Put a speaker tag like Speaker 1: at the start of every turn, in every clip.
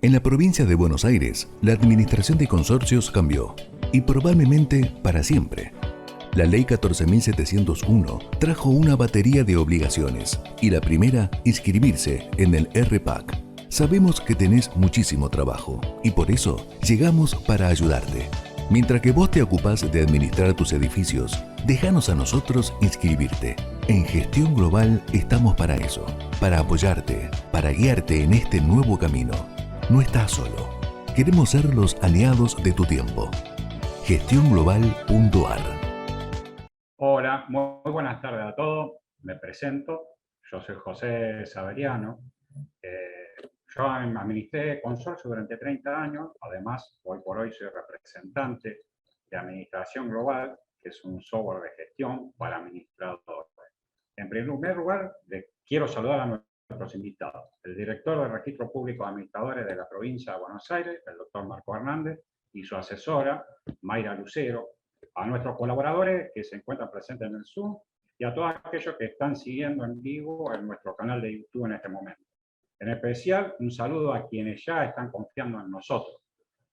Speaker 1: En la provincia de Buenos Aires, la administración de consorcios cambió, y probablemente para siempre. La Ley 14.701 trajo una batería de obligaciones, y la primera, inscribirse en el RPAC. Sabemos que tenés muchísimo trabajo, y por eso llegamos para ayudarte. Mientras que vos te ocupás de administrar tus edificios, déjanos a nosotros inscribirte. En Gestión Global estamos para eso, para apoyarte, para guiarte en este nuevo camino. No estás solo. Queremos ser los aliados de tu tiempo. Gestiónglobal.ar.
Speaker 2: Hola, muy buenas tardes a todos. Me presento. Yo soy José Saberiano. Yo administré consorcio durante 30 años. Además, hoy por hoy soy representante de Administración Global, que es un software de gestión para administradores. En primer lugar, quiero saludar a nuestros invitados. El director del Registro Público de Administradores de la provincia de Buenos Aires, el doctor Marco Hernández, y su asesora, Mayra Lucero, a nuestros colaboradores que se encuentran presentes en el Zoom y a todos aquellos que están siguiendo en vivo en nuestro canal de YouTube en este momento. En especial, un saludo a quienes ya están confiando en nosotros.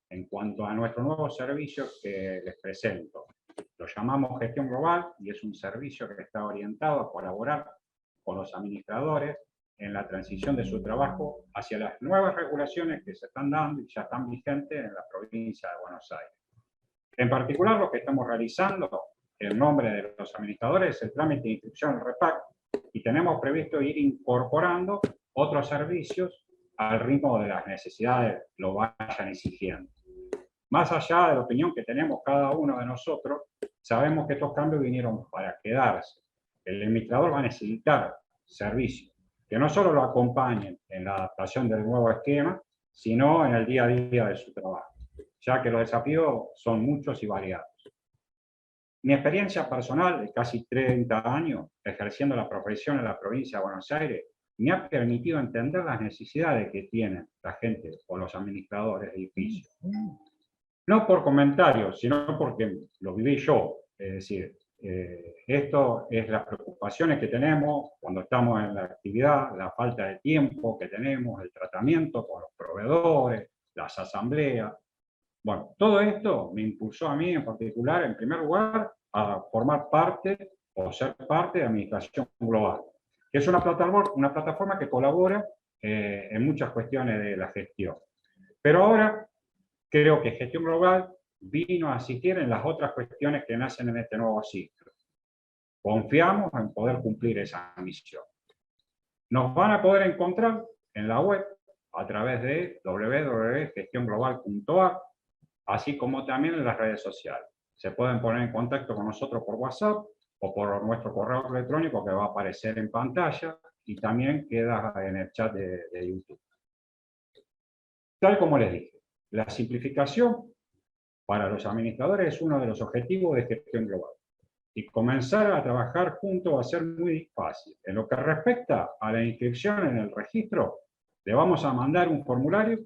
Speaker 2: En cuanto a nuestro nuevo servicio que les presento, lo llamamos Gestión Global y es un servicio que está orientado a colaborar con los administradores en la transición de su trabajo hacia las nuevas regulaciones que se están dando y ya están vigentes en la provincia de Buenos Aires. En particular, lo que estamos realizando, en nombre de los administradores, es el trámite de inscripción al REPAC y tenemos previsto ir incorporando otros servicios al ritmo de las necesidades lo vayan exigiendo. Más allá de la opinión que tenemos cada uno de nosotros, sabemos que estos cambios vinieron para quedarse. El administrador va a necesitar servicios que no solo lo acompañen en la adaptación del nuevo esquema, sino en el día a día de su trabajo, ya que los desafíos son muchos y variados. Mi experiencia personal de casi 30 años ejerciendo la profesión en la provincia de Buenos Aires me ha permitido entender las necesidades que tienen la gente o los administradores de edificios. No por comentarios, sino porque lo viví yo. Es decir, esto es las preocupaciones que tenemos cuando estamos en la actividad, la falta de tiempo que tenemos, el tratamiento con los proveedores, las asambleas. Bueno, todo esto me impulsó a mí en particular, en primer lugar, a formar parte o ser parte de Administración Global, que es una plataforma que colabora en muchas cuestiones de la gestión. Pero ahora creo que Gestión Global vino a asistir en las otras cuestiones que nacen en este nuevo ciclo. Confiamos en poder cumplir esa misión. Nos van a poder encontrar en la web a través de www.gestionglobal.ar, así como también en las redes sociales. Se pueden poner en contacto con nosotros por WhatsApp o por nuestro correo electrónico que va a aparecer en pantalla y también queda en el chat de YouTube. Tal como les dije, la simplificación para los administradores es uno de los objetivos de Gestión Global. Y comenzar a trabajar juntos va a ser muy fácil. En lo que respecta a la inscripción en el registro, le vamos a mandar un formulario,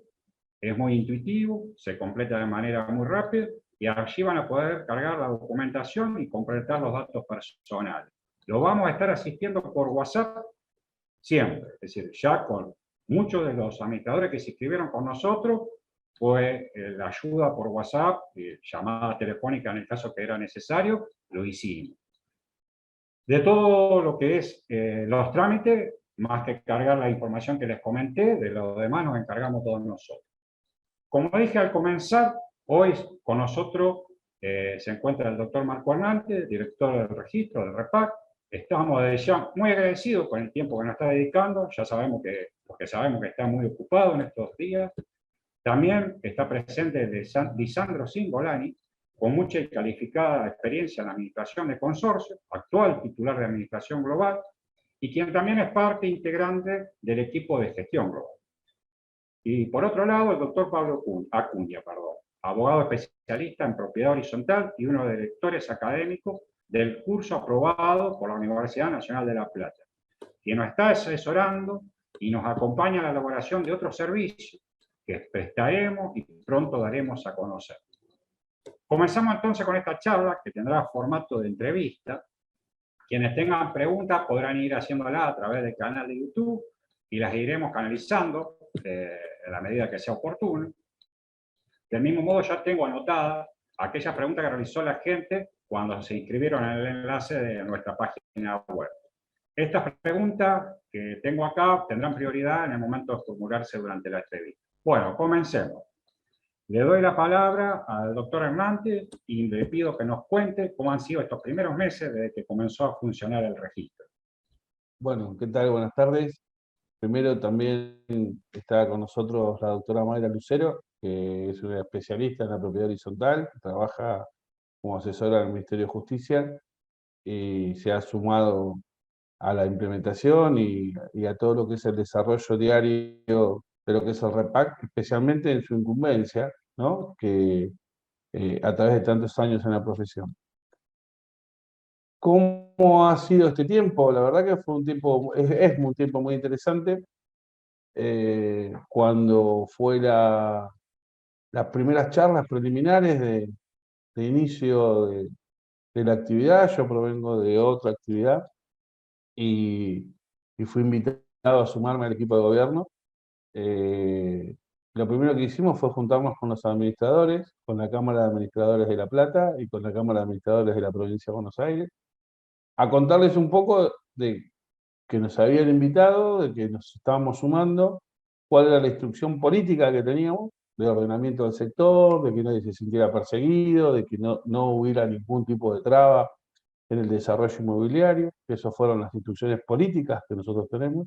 Speaker 2: es muy intuitivo, se completa de manera muy rápida, y allí van a poder cargar la documentación y completar los datos personales. Lo vamos a estar asistiendo por WhatsApp siempre, es decir, ya con muchos de los administradores que se inscribieron con nosotros, fue la ayuda por WhatsApp, llamada telefónica en el caso que era necesario, lo hicimos. De todo lo que es los trámites, más que cargar la información que les comenté, de lo demás nos encargamos todos nosotros. Como dije al comenzar, hoy con nosotros se encuentra el doctor Marco Hernández, director del registro, del REPAC. Estamos desde ya muy agradecidos con el tiempo que nos está dedicando, ya sabemos porque sabemos que está muy ocupado en estos días. También está presente Lisandro Cingolani, con mucha y calificada experiencia en la administración de consorcios, actual titular de Administración Global, y quien también es parte integrante del equipo de Gestión Global. Y por otro lado, el doctor Pablo Acuña, abogado especialista en propiedad horizontal y uno de los directores académicos del curso aprobado por la Universidad Nacional de La Plata, quien nos está asesorando y nos acompaña en la elaboración de otros servicios que prestaremos y pronto daremos a conocer. Comenzamos entonces con esta charla que tendrá formato de entrevista. Quienes tengan preguntas podrán ir haciéndolas a través del canal de YouTube y las iremos canalizando en la medida que sea oportuno. Del mismo modo, ya tengo anotada aquellas preguntas que realizó la gente cuando se inscribieron en el enlace de nuestra página web. Estas preguntas que tengo acá tendrán prioridad en el momento de formularse durante la entrevista. Bueno, comencemos. Le doy la palabra al doctor Hernández y le pido que nos cuente cómo han sido estos primeros meses desde que comenzó a funcionar el registro.
Speaker 3: Bueno, ¿qué tal? Buenas tardes. Primero también está con nosotros la doctora Mayra Lucero, que es una especialista en la propiedad horizontal, trabaja como asesora del Ministerio de Justicia y se ha sumado a la implementación y a todo lo que es el desarrollo diario de lo que es el REPAC, especialmente en su incumbencia, ¿no? Que a través de tantos años en la profesión. ¿Cómo ha sido este tiempo? La verdad que fue un tiempo, es un tiempo muy interesante. Cuando fue las primeras charlas preliminares de inicio de la actividad, yo provengo de otra actividad y fui invitado a sumarme al equipo de gobierno. Lo primero que hicimos fue juntarnos con los administradores, con la Cámara de Administradores de La Plata y con la Cámara de Administradores de la Provincia de Buenos Aires, a contarles un poco de que nos habían invitado, de que nos estábamos sumando, cuál era la instrucción política que teníamos, de ordenamiento del sector, de que nadie se sintiera perseguido, de que no hubiera ningún tipo de traba en el desarrollo inmobiliario, que esas fueron las instrucciones políticas que nosotros tenemos,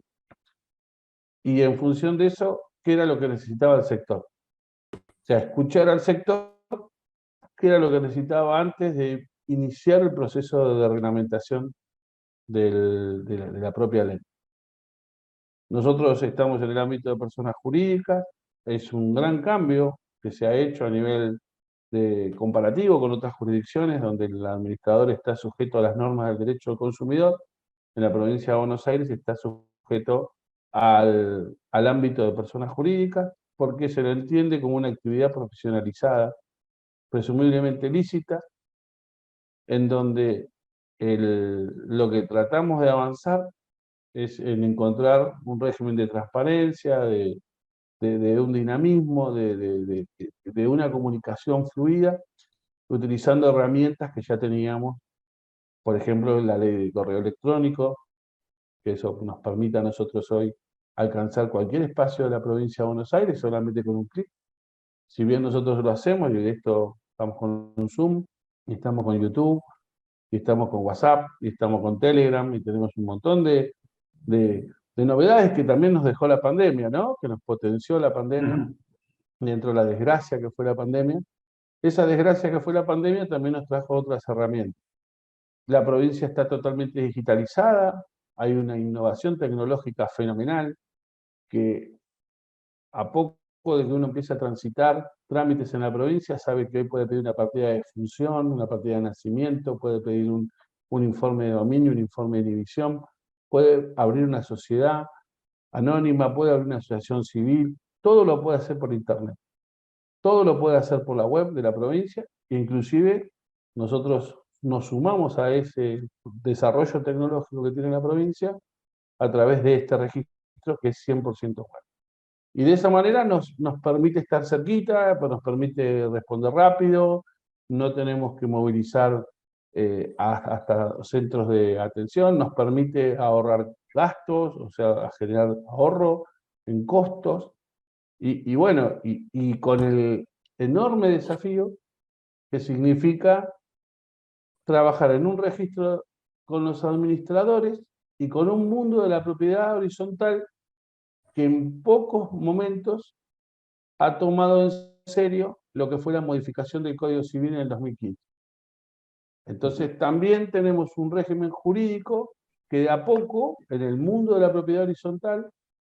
Speaker 3: y en función de eso, qué era lo que necesitaba el sector. O sea, escuchar al sector, qué era lo que necesitaba antes de iniciar el proceso de reglamentación de la propia ley. Nosotros estamos en el ámbito de personas jurídicas, es un gran cambio que se ha hecho a nivel comparativo con otras jurisdicciones donde el administrador está sujeto a las normas del derecho del consumidor. En la provincia de Buenos Aires está sujeto al ámbito de personas jurídicas porque se lo entiende como una actividad profesionalizada, presumiblemente lícita, en donde lo que tratamos de avanzar es en encontrar un régimen de transparencia, de un dinamismo, de una comunicación fluida, utilizando herramientas que ya teníamos, por ejemplo, la ley de correo electrónico, que eso nos permite a nosotros hoy alcanzar cualquier espacio de la provincia de Buenos Aires solamente con un clic. Si bien nosotros lo hacemos, y esto estamos con un Zoom, y estamos con YouTube, y estamos con WhatsApp, y estamos con Telegram, y tenemos un montón de novedades que también nos dejó la pandemia, ¿no? Que nos potenció la pandemia, dentro de la desgracia que fue la pandemia. Esa desgracia que fue la pandemia también nos trajo otras herramientas. La provincia está totalmente digitalizada, hay una innovación tecnológica fenomenal, que a poco de que uno empiece a transitar trámites en la provincia, sabe que hoy puede pedir una partida de función, una partida de nacimiento, puede pedir un informe de dominio, un informe de inhibición, puede abrir una sociedad anónima, puede abrir una asociación civil, todo lo puede hacer por internet. Todo lo puede hacer por la web de la provincia, e inclusive nosotros nos sumamos a ese desarrollo tecnológico que tiene la provincia a través de este registro que es 100% web. Y de esa manera nos permite estar cerquita, nos permite responder rápido, no tenemos que movilizar hasta centros de atención, nos permite ahorrar gastos, o sea, generar ahorro en costos, y bueno, y con el enorme desafío que significa trabajar en un registro con los administradores y con un mundo de la propiedad horizontal que en pocos momentos ha tomado en serio lo que fue la modificación del Código Civil en el 2015. Entonces también tenemos un régimen jurídico que de a poco, en el mundo de la propiedad horizontal,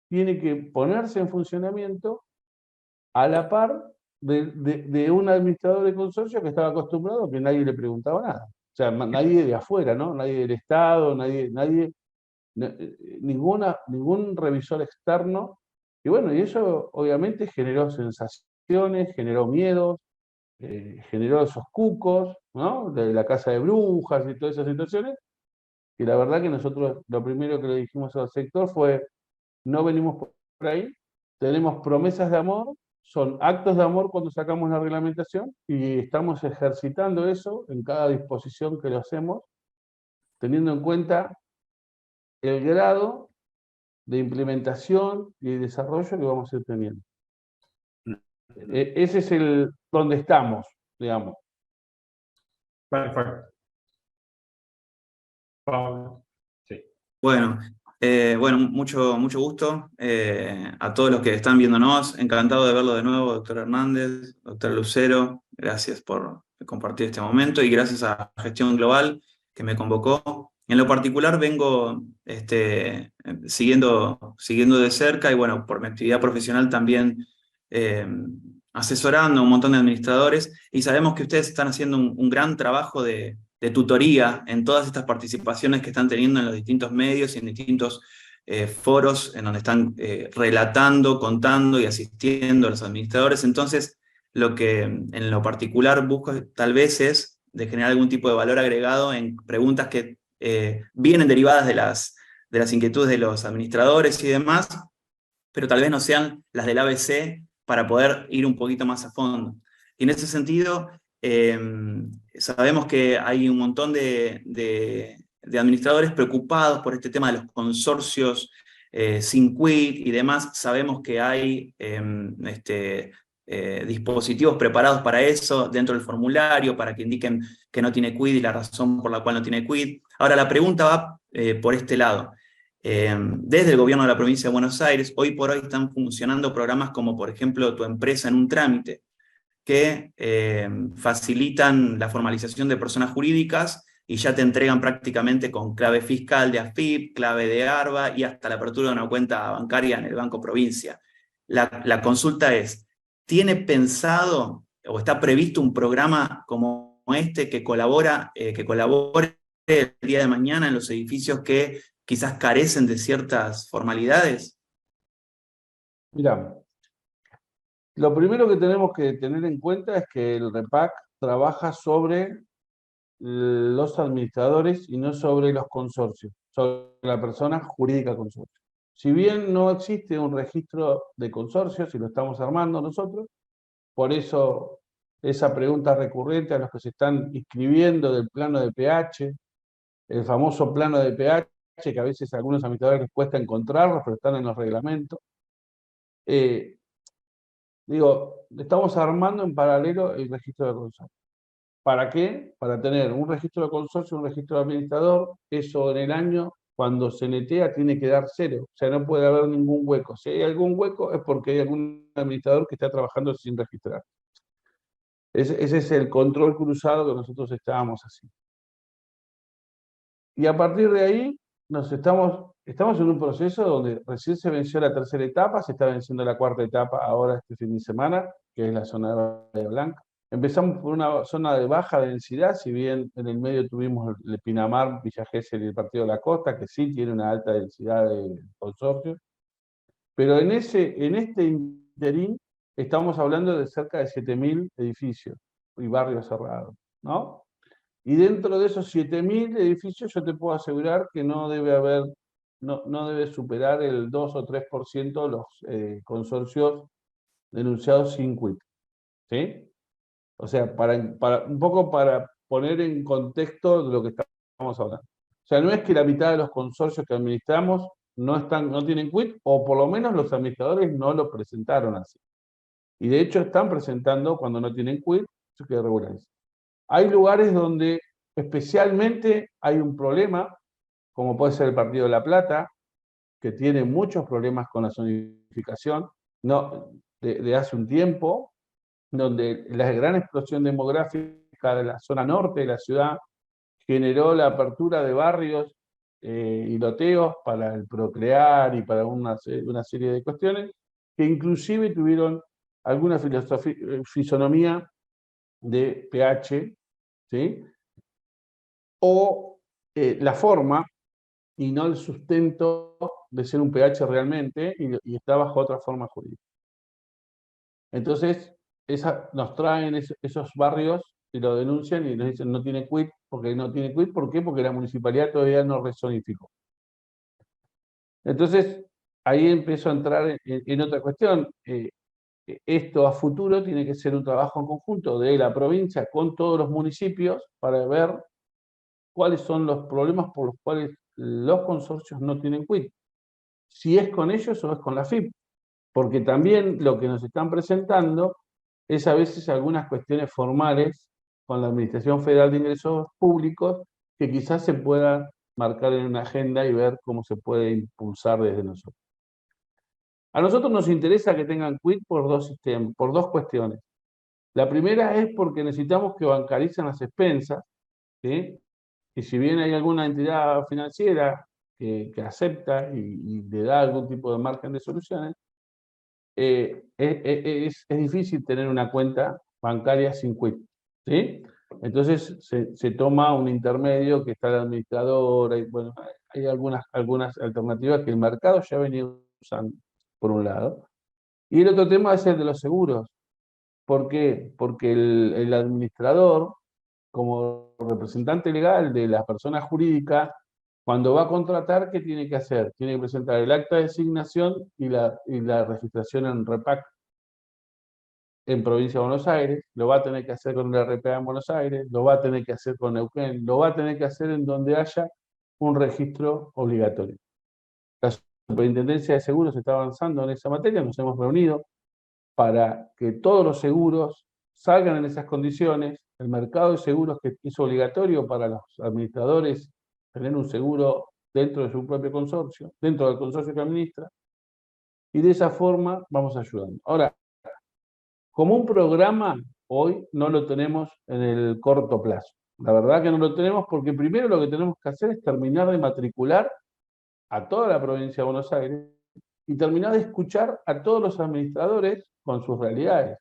Speaker 3: tiene que ponerse en funcionamiento a la par de un administrador de consorcio que estaba acostumbrado a que nadie le preguntaba nada. O sea, nadie de afuera, ¿no? Nadie del Estado, ningún revisor externo. Y bueno, y eso obviamente generó sensaciones, generó miedos, generó esos cucos, ¿no? De la casa de brujas y todas esas situaciones. Y la verdad que nosotros lo primero que le dijimos al sector fue, no venimos por ahí, tenemos promesas de amor, son actos de amor cuando sacamos la reglamentación y estamos ejercitando eso en cada disposición que lo hacemos, teniendo en cuenta el grado de implementación y de desarrollo que vamos a ir teniendo. Ese es el donde estamos, digamos.
Speaker 2: Perfecto. Pablo. Sí.
Speaker 4: Bueno, mucho gusto a todos los que están viéndonos. Encantado de verlo de nuevo, doctor Hernández, doctor Lucero. Gracias por compartir este momento y gracias a Gestión Global que me convocó. En lo particular vengo siguiendo de cerca y bueno, por mi actividad profesional también asesorando a un montón de administradores y sabemos que ustedes están haciendo un gran trabajo de tutoría en todas estas participaciones que están teniendo en los distintos medios y en distintos foros en donde están relatando, contando y asistiendo a los administradores. Entonces, lo que en lo particular busco tal vez es de generar algún tipo de valor agregado en preguntas que vienen derivadas de las inquietudes de los administradores y demás, pero tal vez no sean las del ABC para poder ir un poquito más a fondo. Y en ese sentido, sabemos que hay un montón de administradores preocupados por este tema de los consorcios sin quit y demás. Sabemos que hay dispositivos preparados para eso dentro del formulario, para que indiquen que no tiene quit y la razón por la cual no tiene quit. Ahora, la pregunta va por este lado. Desde el gobierno de la provincia de Buenos Aires, hoy por hoy están funcionando programas como, por ejemplo, Tu Empresa en un Trámite, que facilitan la formalización de personas jurídicas y ya te entregan prácticamente con clave fiscal de AFIP, clave de ARBA y hasta la apertura de una cuenta bancaria en el Banco Provincia. La consulta es, ¿tiene pensado o está previsto un programa como este que colabore el día de mañana en los edificios que quizás carecen de ciertas formalidades?
Speaker 3: Mirá, lo primero que tenemos que tener en cuenta es que el REPAC trabaja sobre los administradores y no sobre los consorcios, sobre la persona jurídica consorcio. Si bien no existe un registro de consorcios y lo estamos armando nosotros, por eso esa pregunta recurrente a los que se están inscribiendo del plano de pH, el famoso plano de pH, que a veces a algunos administradores les cuesta encontrarlos, pero están en los reglamentos. Estamos armando en paralelo el registro de consorcio. ¿Para qué? Para tener un registro de consorcio, un registro de administrador. Eso en el año, cuando se netea, tiene que dar 0. O sea, no puede haber ningún hueco. Si hay algún hueco es porque hay algún administrador que está trabajando sin registrar. Ese es el control cruzado que nosotros estábamos haciendo. Y a partir de ahí, estamos en un proceso donde recién se venció la tercera etapa, se está venciendo la cuarta etapa ahora este fin de semana, que es la zona de Bahía Blanca. Empezamos por una zona de baja densidad, si bien en el medio tuvimos el Pinamar, Villa Gesell y el Partido de la Costa, que sí tiene una alta densidad de consorcios. Pero en este interín estamos hablando de cerca de 7.000 edificios y barrios cerrados, ¿no? Y dentro de esos 7.000 edificios yo te puedo asegurar que no debe superar el 2 o 3% los consorcios denunciados sin quit. ¿Sí? O sea, un poco para poner en contexto de lo que estamos hablando. O sea, no es que la mitad de los consorcios que administramos no tienen quit, o por lo menos los administradores no lo presentaron así. Y de hecho están presentando cuando no tienen quit, eso queda regularizado. Hay lugares donde especialmente hay un problema, como puede ser el Partido de la Plata, que tiene muchos problemas con la zonificación de hace un tiempo, donde la gran explosión demográfica de la zona norte de la ciudad generó la apertura de barrios y loteos para el procrear y para una serie de cuestiones, que inclusive tuvieron alguna fisonomía de pH, ¿sí? O la forma y no el sustento de ser un pH realmente y está bajo otra forma jurídica. Entonces, nos traen esos barrios y lo denuncian y nos dicen no tiene quit, porque no tiene quit. ¿Por qué? Porque la municipalidad todavía no rezonificó. Entonces, ahí empiezo a entrar en otra cuestión. Esto a futuro tiene que ser un trabajo en conjunto de la provincia con todos los municipios para ver cuáles son los problemas por los cuales los consorcios no tienen quit. Si es con ellos o es con la FIP. Porque también lo que nos están presentando es a veces algunas cuestiones formales con la Administración Federal de Ingresos Públicos que quizás se puedan marcar en una agenda y ver cómo se puede impulsar desde nosotros. A nosotros nos interesa que tengan quit por dos cuestiones. La primera es porque necesitamos que bancaricen las expensas, ¿sí? Y si bien hay alguna entidad financiera que acepta y le da algún tipo de margen de soluciones, es difícil tener una cuenta bancaria sin quit, ¿sí? Entonces se toma un intermedio que está el administrador, bueno, hay algunas alternativas que el mercado ya ha venido usando, por un lado. Y el otro tema es el de los seguros. ¿Por qué? Porque el administrador, como representante legal de la persona jurídica, cuando va a contratar, ¿qué tiene que hacer? Tiene que presentar el acta de designación y la registración en REPAC en Provincia de Buenos Aires, lo va a tener que hacer con el RPA en Buenos Aires, lo va a tener que hacer con Neuquén, lo va a tener que hacer en donde haya un registro obligatorio. La Superintendencia de Seguros está avanzando en esa materia, nos hemos reunido para que todos los seguros salgan en esas condiciones. El mercado de seguros que es obligatorio para los administradores tener un seguro dentro de su propio consorcio, dentro del consorcio que administra, y de esa forma vamos ayudando. Ahora, como un programa, hoy no lo tenemos en el corto plazo. La verdad que no lo tenemos porque primero lo que tenemos que hacer es terminar de matricular a toda la provincia de Buenos Aires y terminar de escuchar a todos los administradores con sus realidades.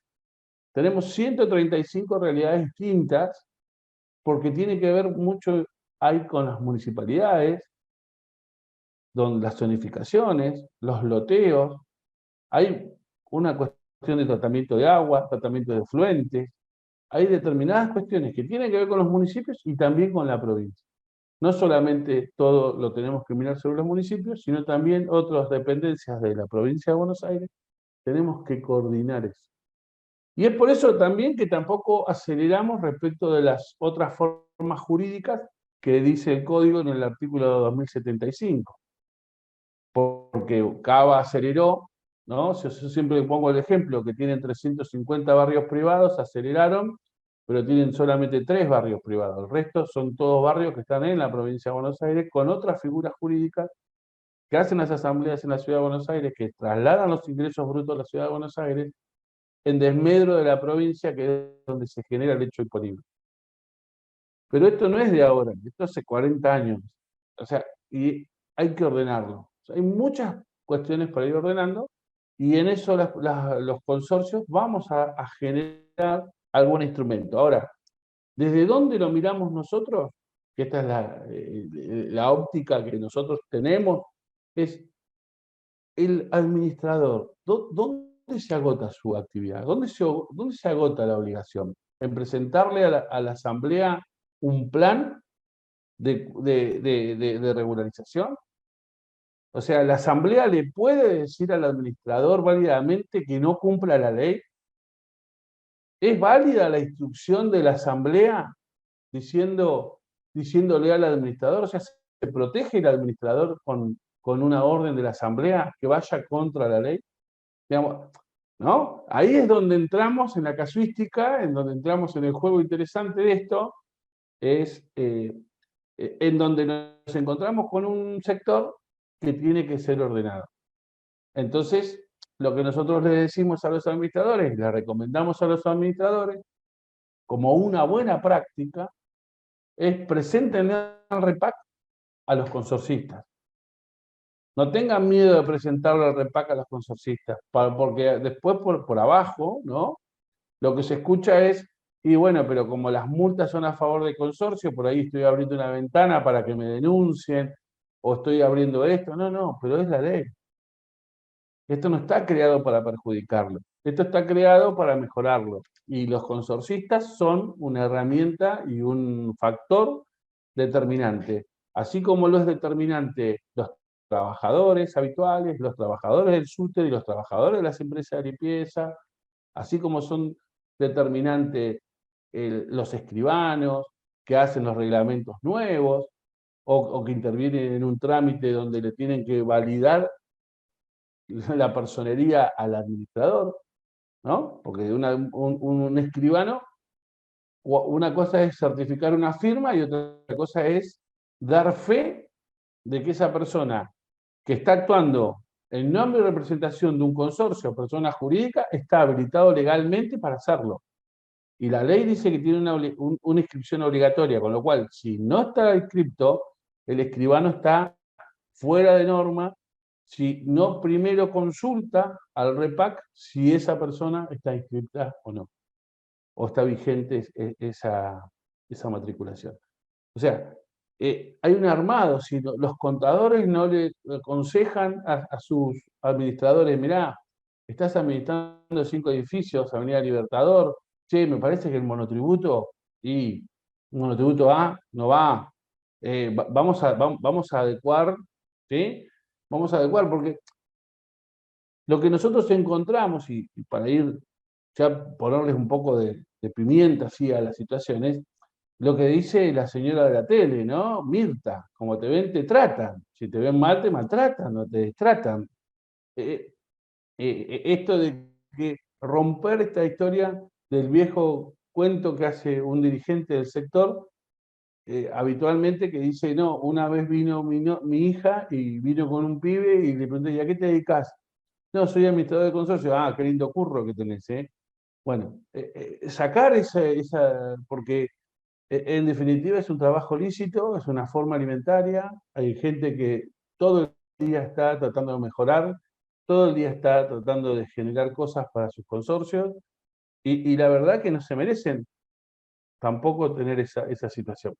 Speaker 3: Tenemos 135 realidades distintas porque tiene que ver mucho ahí con las municipalidades, donde las zonificaciones, los loteos, hay una cuestión de tratamiento de agua, tratamiento de efluentes, hay determinadas cuestiones que tienen que ver con los municipios y también con la provincia. No solamente todo lo tenemos que mirar sobre los municipios, sino también otras dependencias de la provincia de Buenos Aires, tenemos que coordinar eso. Y es por eso también que tampoco aceleramos respecto de las otras formas jurídicas que dice el código en el artículo 2075. Porque Cava aceleró, ¿no? Yo siempre pongo el ejemplo, que tienen 350 barrios privados, aceleraron, pero tienen solamente 3 barrios privados. El resto son todos barrios que están en la provincia de Buenos Aires con otras figuras jurídicas que hacen las asambleas en la ciudad de Buenos Aires, que trasladan los ingresos brutos a la ciudad de Buenos Aires en desmedro de la provincia, que es donde se genera el hecho imponible. Pero esto no es de ahora, esto hace 40 años. O sea, y hay que ordenarlo. O sea, hay muchas cuestiones para ir ordenando, y en eso los consorcios vamos a generar algún instrumento. Ahora, ¿desde dónde lo miramos nosotros? Que esta es la óptica que nosotros tenemos, es el administrador. ¿Dónde se agota su actividad? ¿Dónde se agota la obligación? En presentarle a la asamblea un plan de regularización. O sea, la asamblea le puede decir al administrador válidamente que no cumpla la ley. ¿Es válida la instrucción de la asamblea diciéndole al administrador? O sea, ¿se protege el administrador con una orden de la asamblea que vaya contra la ley? Digamos, ¿no? Ahí es donde entramos en la casuística, en donde entramos en el juego interesante de esto, es en donde nos encontramos con un sector que tiene que ser ordenado. Entonces, lo que nosotros le decimos a los administradores, le recomendamos a los administradores, como una buena práctica, es preséntenle al REPAC a los consorcistas. No tengan miedo de presentarle al REPAC a los consorcistas, porque después por abajo, ¿no? Lo que se escucha es, y bueno, pero como las multas son a favor del consorcio, por ahí estoy abriendo una ventana para que me denuncien, o estoy abriendo esto. No, pero es la ley. Esto no está creado para perjudicarlo. Esto está creado para mejorarlo. Y los consorcistas son una herramienta y un factor determinante. Así como lo es determinante los trabajadores habituales, los trabajadores del SUTER y los trabajadores de las empresas de limpieza, así como son determinantes los escribanos que hacen los reglamentos nuevos, o que intervienen en un trámite donde le tienen que validar la personería al administrador, ¿no? Porque un escribano, una cosa es certificar una firma y otra cosa es dar fe de que esa persona que está actuando en nombre y representación de un consorcio o persona jurídica está habilitado legalmente para hacerlo. Y la ley dice que tiene una inscripción obligatoria, con lo cual, si no está inscripto, el escribano está fuera de norma si no primero consulta al REPAC si esa persona está inscripta o no, o está vigente esa matriculación. O sea, hay un armado. Si los contadores no le aconsejan a sus administradores, mirá, estás administrando 5 edificios, Avenida Libertador, che, me parece que el monotributo, y monotributo A no va, vamos a adecuar, ¿sí? Vamos a adecuar, porque lo que nosotros encontramos, y para ir ya ponerles un poco de pimienta así a las situaciones, lo que dice la señora de la tele, ¿no? Mirta, como te ven, te tratan. Si te ven mal, te maltratan, no te destratan. Esto de que romper esta historia del viejo cuento que hace un dirigente del sector, habitualmente, que dice, no, una vez vino mi hija y vino con un pibe y le pregunté, ¿y a qué te dedicas? No, soy administrador de consorcio. Ah, qué lindo curro que tenés, ¿eh? Bueno, sacar porque en definitiva es un trabajo lícito, es una forma alimentaria, hay gente que todo el día está tratando de mejorar, todo el día está tratando de generar cosas para sus consorcios, y la verdad que no se merecen tampoco tener esa situación.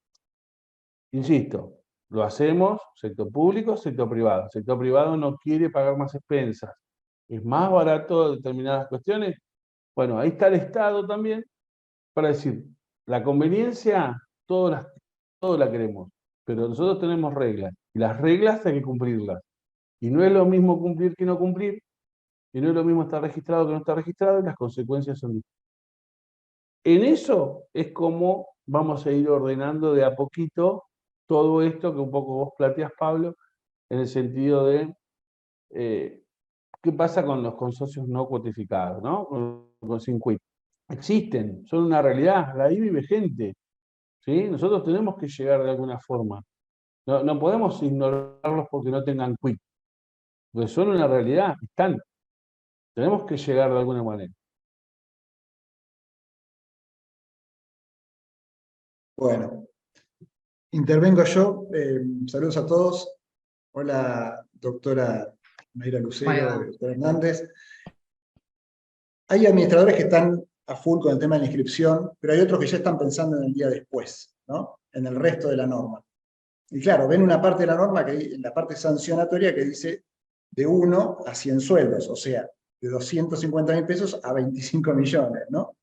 Speaker 3: Insisto, lo hacemos sector público, sector privado. El sector privado no quiere pagar más expensas. Es más barato determinadas cuestiones. Bueno, ahí está el Estado también para decir, la conveniencia, todos la queremos, pero nosotros tenemos reglas, y las reglas hay que cumplirlas. Y no es lo mismo cumplir que no cumplir, y no es lo mismo estar registrado que no estar registrado, y las consecuencias son distintas. En eso es como vamos a ir ordenando de a poquito todo esto que un poco vos planteas, Pablo, en el sentido de qué pasa con los consorcios no cuotificados, ¿no? Con sin quit. Existen, son una realidad, ahí vive gente, ¿sí? Nosotros tenemos que llegar de alguna forma. No podemos ignorarlos porque no tengan quit, porque son una realidad, están. Tenemos que llegar de alguna manera.
Speaker 5: Bueno, intervengo yo. Saludos a todos. Hola, doctora Mayra Lucero, doctor Hernández. Hay administradores que están a full con el tema de la inscripción, pero hay otros que ya están pensando en el día después, ¿no? En el resto de la norma. Y claro, ven una parte de la norma, la parte sancionatoria, que dice de 1 a 100 sueldos, o sea, de 250.000 pesos a 25 millones, ¿no?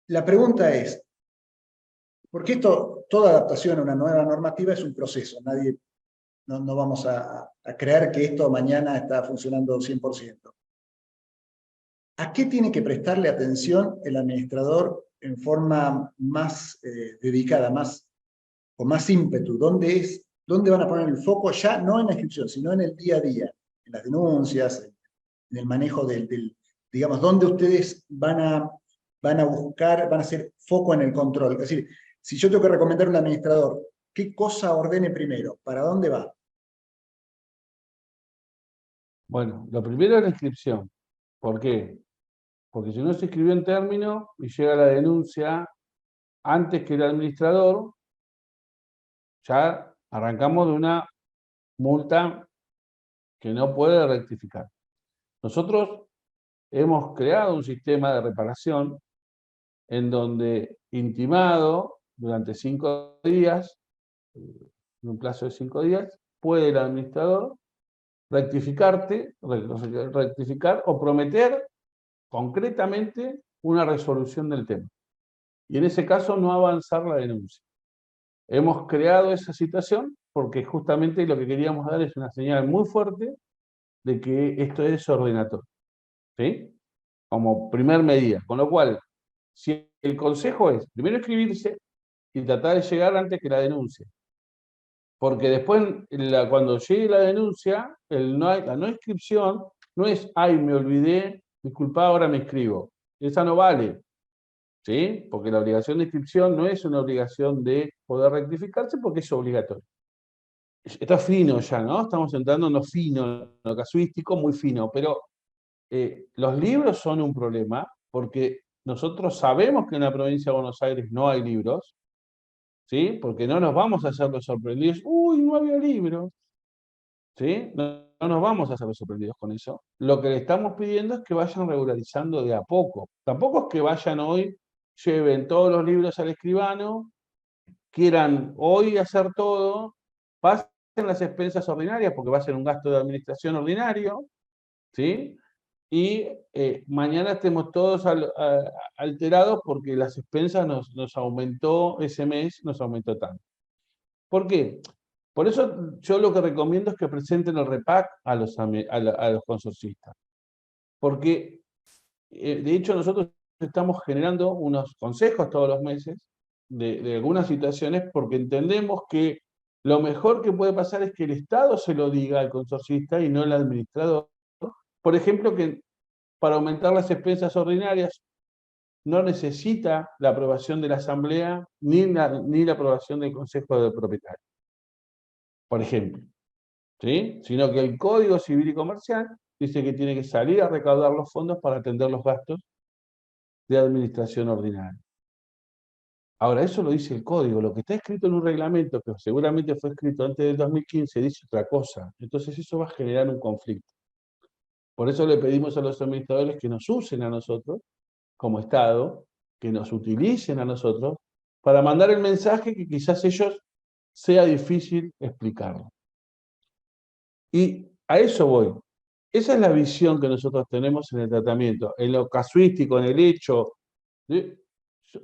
Speaker 5: La pregunta es, porque toda adaptación a una nueva normativa es un proceso, no vamos a creer que esto mañana está funcionando 100%. ¿A qué tiene que prestarle atención el administrador en forma más dedicada, con más ímpetu? ¿Dónde van a poner el foco? Ya no en la inscripción, sino en el día a día, en las denuncias, en el manejo digamos, ¿dónde ustedes van a buscar, van a hacer foco en el control? Es decir, si yo tengo que recomendar a un administrador, ¿qué cosa ordene primero? ¿Para dónde va?
Speaker 3: Bueno, lo primero es la inscripción. ¿Por qué? Porque si no se inscribió en término y llega la denuncia antes que el administrador, ya arrancamos de una multa que no puede rectificar. Nosotros hemos creado un sistema de reparación en donde, intimado durante 5 días, en un plazo de 5 días, puede el administrador rectificar o prometer concretamente una resolución del tema. Y en ese caso no avanzar la denuncia. Hemos creado esa situación porque justamente lo que queríamos dar es una señal muy fuerte de que esto es ordenatorio, ¿sí? Como primer medida. Con lo cual, si el consejo es primero escribirse y tratar de llegar antes que la denuncia. Porque después, cuando llegue la denuncia, la no inscripción no es, ay, me olvidé, disculpa, ahora me escribo. Esa no vale, ¿sí? Porque la obligación de inscripción no es una obligación de poder rectificarse porque es obligatorio. Está fino ya, ¿no? Estamos entrando en lo fino, en lo casuístico, muy fino, pero los libros son un problema porque nosotros sabemos que en la provincia de Buenos Aires no hay libros, ¿sí? Porque no nos vamos a hacer los sorprendidos, uy, no había libros, ¿sí? No nos vamos a hacer los sorprendidos con eso. Lo que le estamos pidiendo es que vayan regularizando de a poco. Tampoco es que vayan hoy, lleven todos los libros al escribano, quieran hoy hacer todo, pasen las expensas ordinarias, porque va a ser un gasto de administración ordinario, ¿sí? Y mañana estemos todos alterados porque las expensas nos aumentó ese mes, nos aumentó tanto. ¿Por qué? Por eso yo lo que recomiendo es que presenten el REPAC a los consorcistas. Porque, de hecho, nosotros estamos generando unos consejos todos los meses de algunas situaciones porque entendemos que lo mejor que puede pasar es que el Estado se lo diga al consorcista y no el administrador. Por ejemplo, que para aumentar las expensas ordinarias no necesita la aprobación de la Asamblea ni la aprobación del Consejo de Propietarios, por ejemplo, ¿sí? Sino que el Código Civil y Comercial dice que tiene que salir a recaudar los fondos para atender los gastos de administración ordinaria. Ahora, eso lo dice el Código. Lo que está escrito en un reglamento, que seguramente fue escrito antes del 2015, dice otra cosa. Entonces eso va a generar un conflicto. Por eso le pedimos a los administradores que nos usen a nosotros, como Estado, que nos utilicen a nosotros, para mandar el mensaje que quizás ellos sea difícil explicarlo. Y a eso voy. Esa es la visión que nosotros tenemos en el tratamiento, en lo casuístico, en el hecho.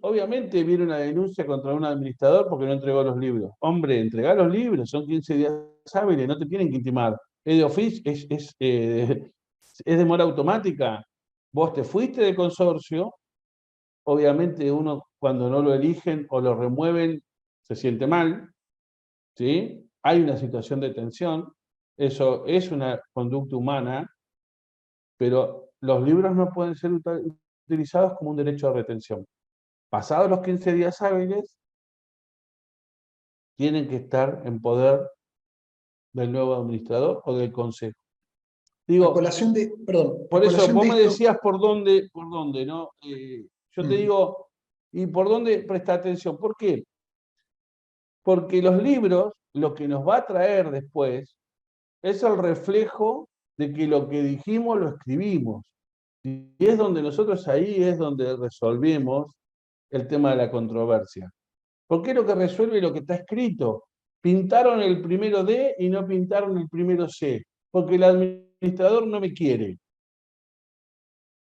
Speaker 3: Obviamente viene una denuncia contra un administrador porque no entregó los libros. Hombre, entregar los libros, son 15 días hábiles, no te tienen que intimar. Es de oficio, es de mora automática. Vos te fuiste del consorcio, obviamente uno cuando no lo eligen o lo remueven se siente mal, ¿sí? Hay una situación de tensión, eso es una conducta humana, pero los libros no pueden ser utilizados como un derecho de retención. Pasados los 15 días hábiles, tienen que estar en poder del nuevo administrador o del consejo. Digo, por eso vos me decías por dónde, ¿no? Yo te digo, ¿y por dónde prestar atención? ¿Por qué? Porque los libros, lo que nos va a traer después, es el reflejo de que lo que dijimos lo escribimos. Y es donde nosotros ahí es donde resolvemos el tema de la controversia. ¿Por qué lo que resuelve lo que está escrito? Pintaron el primero D y no pintaron el primero C, porque el administrador no me quiere.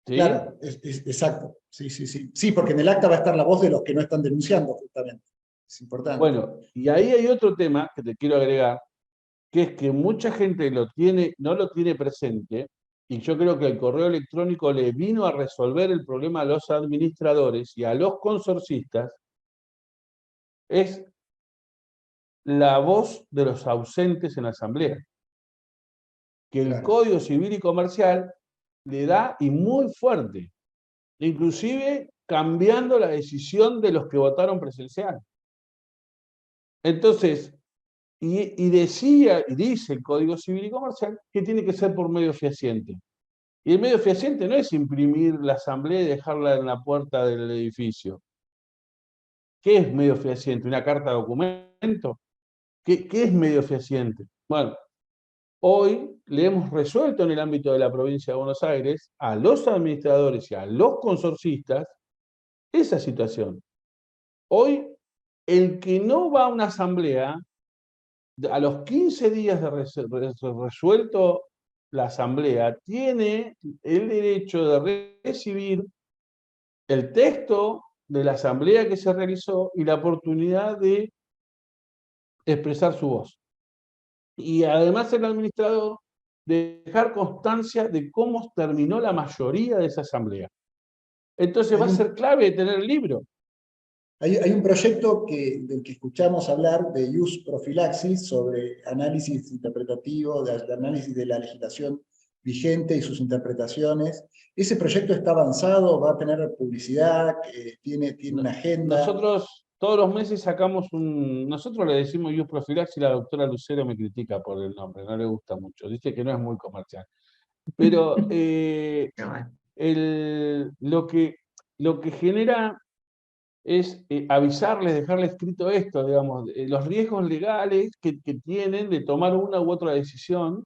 Speaker 3: ¿Sí?
Speaker 5: Claro, exacto. Sí, sí, sí. Sí, porque en el acta va a estar la voz de los que no están denunciando, justamente. Es importante.
Speaker 3: Bueno, y ahí hay otro tema que te quiero agregar, que es que mucha gente no lo tiene presente, y yo creo que el correo electrónico le vino a resolver el problema a los administradores y a los consorcistas, es la voz de los ausentes en la asamblea. Que el Código Civil y Comercial le da, y muy fuerte, inclusive cambiando la decisión de los que votaron presencial. Entonces, y dice el Código Civil y Comercial que tiene que ser por medio fehaciente. Y el medio fehaciente no es imprimir la asamblea y dejarla en la puerta del edificio. ¿Qué es medio fehaciente? ¿Una carta de documento? ¿Qué es medio fehaciente? Bueno, hoy le hemos resuelto en el ámbito de la provincia de Buenos Aires a los administradores y a los consorcistas esa situación. Hoy, el que no va a una asamblea, a los 15 días de resuelto la asamblea, tiene el derecho de recibir el texto de la asamblea que se realizó y la oportunidad de expresar su voz. y además el administrador dejar constancia de cómo terminó la mayoría de esa asamblea. Entonces va a ser clave tener el libro.
Speaker 5: Hay un proyecto del que escuchamos hablar de Use Prophylaxis sobre análisis interpretativo, de análisis de la legislación vigente y sus interpretaciones. ¿Ese proyecto está avanzado? ¿Va a tener publicidad? ¿Tiene una agenda?
Speaker 3: Nosotros todos los meses sacamos nosotros le decimos Use Prophylaxis, la doctora Lucero me critica por el nombre, no le gusta mucho, dice que no es muy comercial. Pero lo que genera es avisarles, dejarles escrito esto, digamos, los riesgos legales que tienen de tomar una u otra decisión.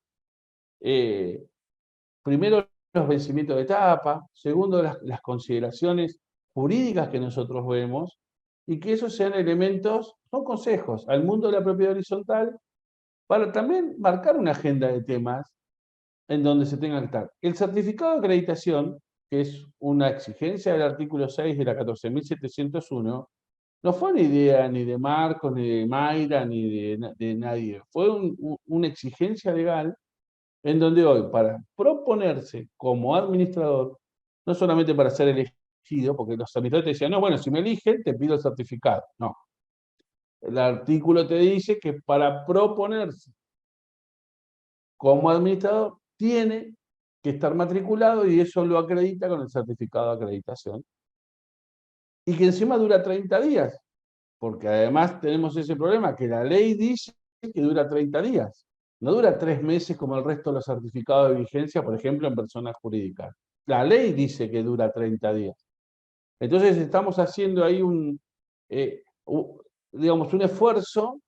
Speaker 3: Primero, los vencimientos de etapa. Segundo, las consideraciones jurídicas que nosotros vemos. Y que esos sean elementos, son consejos al mundo de la propiedad horizontal para también marcar una agenda de temas en donde se tenga que estar. El certificado de acreditación, que es una exigencia del artículo 6 de la 14.701, no fue una idea ni de Marcos, ni de Mayra, ni de nadie. Fue una exigencia legal en donde hoy, para proponerse como administrador, no solamente para ser elegido, porque los administradores te decían, no, bueno, si me eligen, te pido el certificado. No. El artículo te dice que para proponerse como administrador, tiene que estar matriculado y eso lo acredita con el certificado de acreditación. Y que encima dura 30 días, porque además tenemos ese problema, que la ley dice que dura 30 días. No dura 3 meses como el resto de los certificados de vigencia, por ejemplo, en personas jurídicas. La ley dice que dura 30 días. Entonces estamos haciendo ahí digamos, un esfuerzo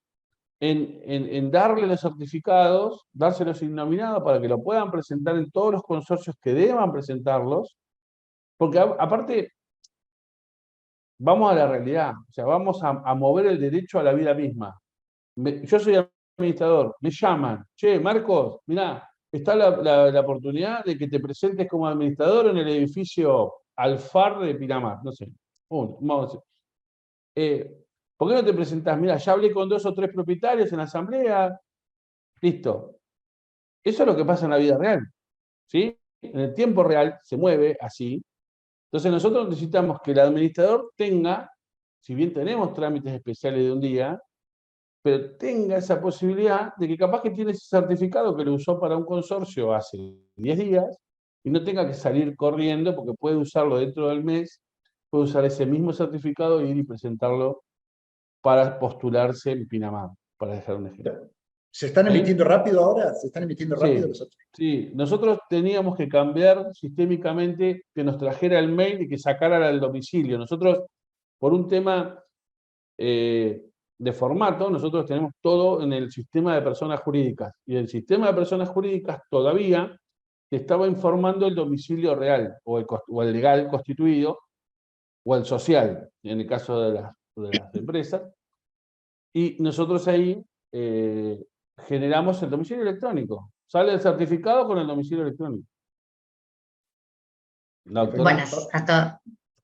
Speaker 3: en darle los certificados, dárselos innominados para que lo puedan presentar en todos los consorcios que deban presentarlos, porque aparte, vamos a la realidad, o sea, vamos a mover el derecho a la vida misma. Yo soy administrador, me llaman, che, Marcos, mirá, está la oportunidad de que te presentes como administrador en el edificio Alfar de Pinamar, no sé, vamos a decir. ¿Por qué no te presentás? Mira, ya hablé con 2 o 3 propietarios en la asamblea. Listo. Eso es lo que pasa en la vida real. ¿Sí? En el tiempo real se mueve así. Entonces nosotros necesitamos que el administrador tenga, si bien tenemos trámites especiales de un día, pero tenga esa posibilidad de que capaz que tiene ese certificado que lo usó para un consorcio hace 10 días y no tenga que salir corriendo porque puede usarlo dentro del mes, puede usar ese mismo certificado e ir y presentarlo para postularse en Pinamar, para dejar un ejemplo.
Speaker 5: ¿Se están emitiendo rápido ahora? ¿Se están emitiendo rápido los certificados?
Speaker 3: Sí, nosotros teníamos que cambiar sistémicamente que nos trajera el mail y que sacara el domicilio. Nosotros, por un tema de formato, nosotros tenemos todo en el sistema de personas jurídicas. Y el sistema de personas jurídicas todavía te estaba informando el domicilio real, o el legal constituido, o el social, en el caso de las empresas. Y nosotros ahí generamos el domicilio electrónico. Sale el certificado con el domicilio electrónico.
Speaker 6: Buenas a todos.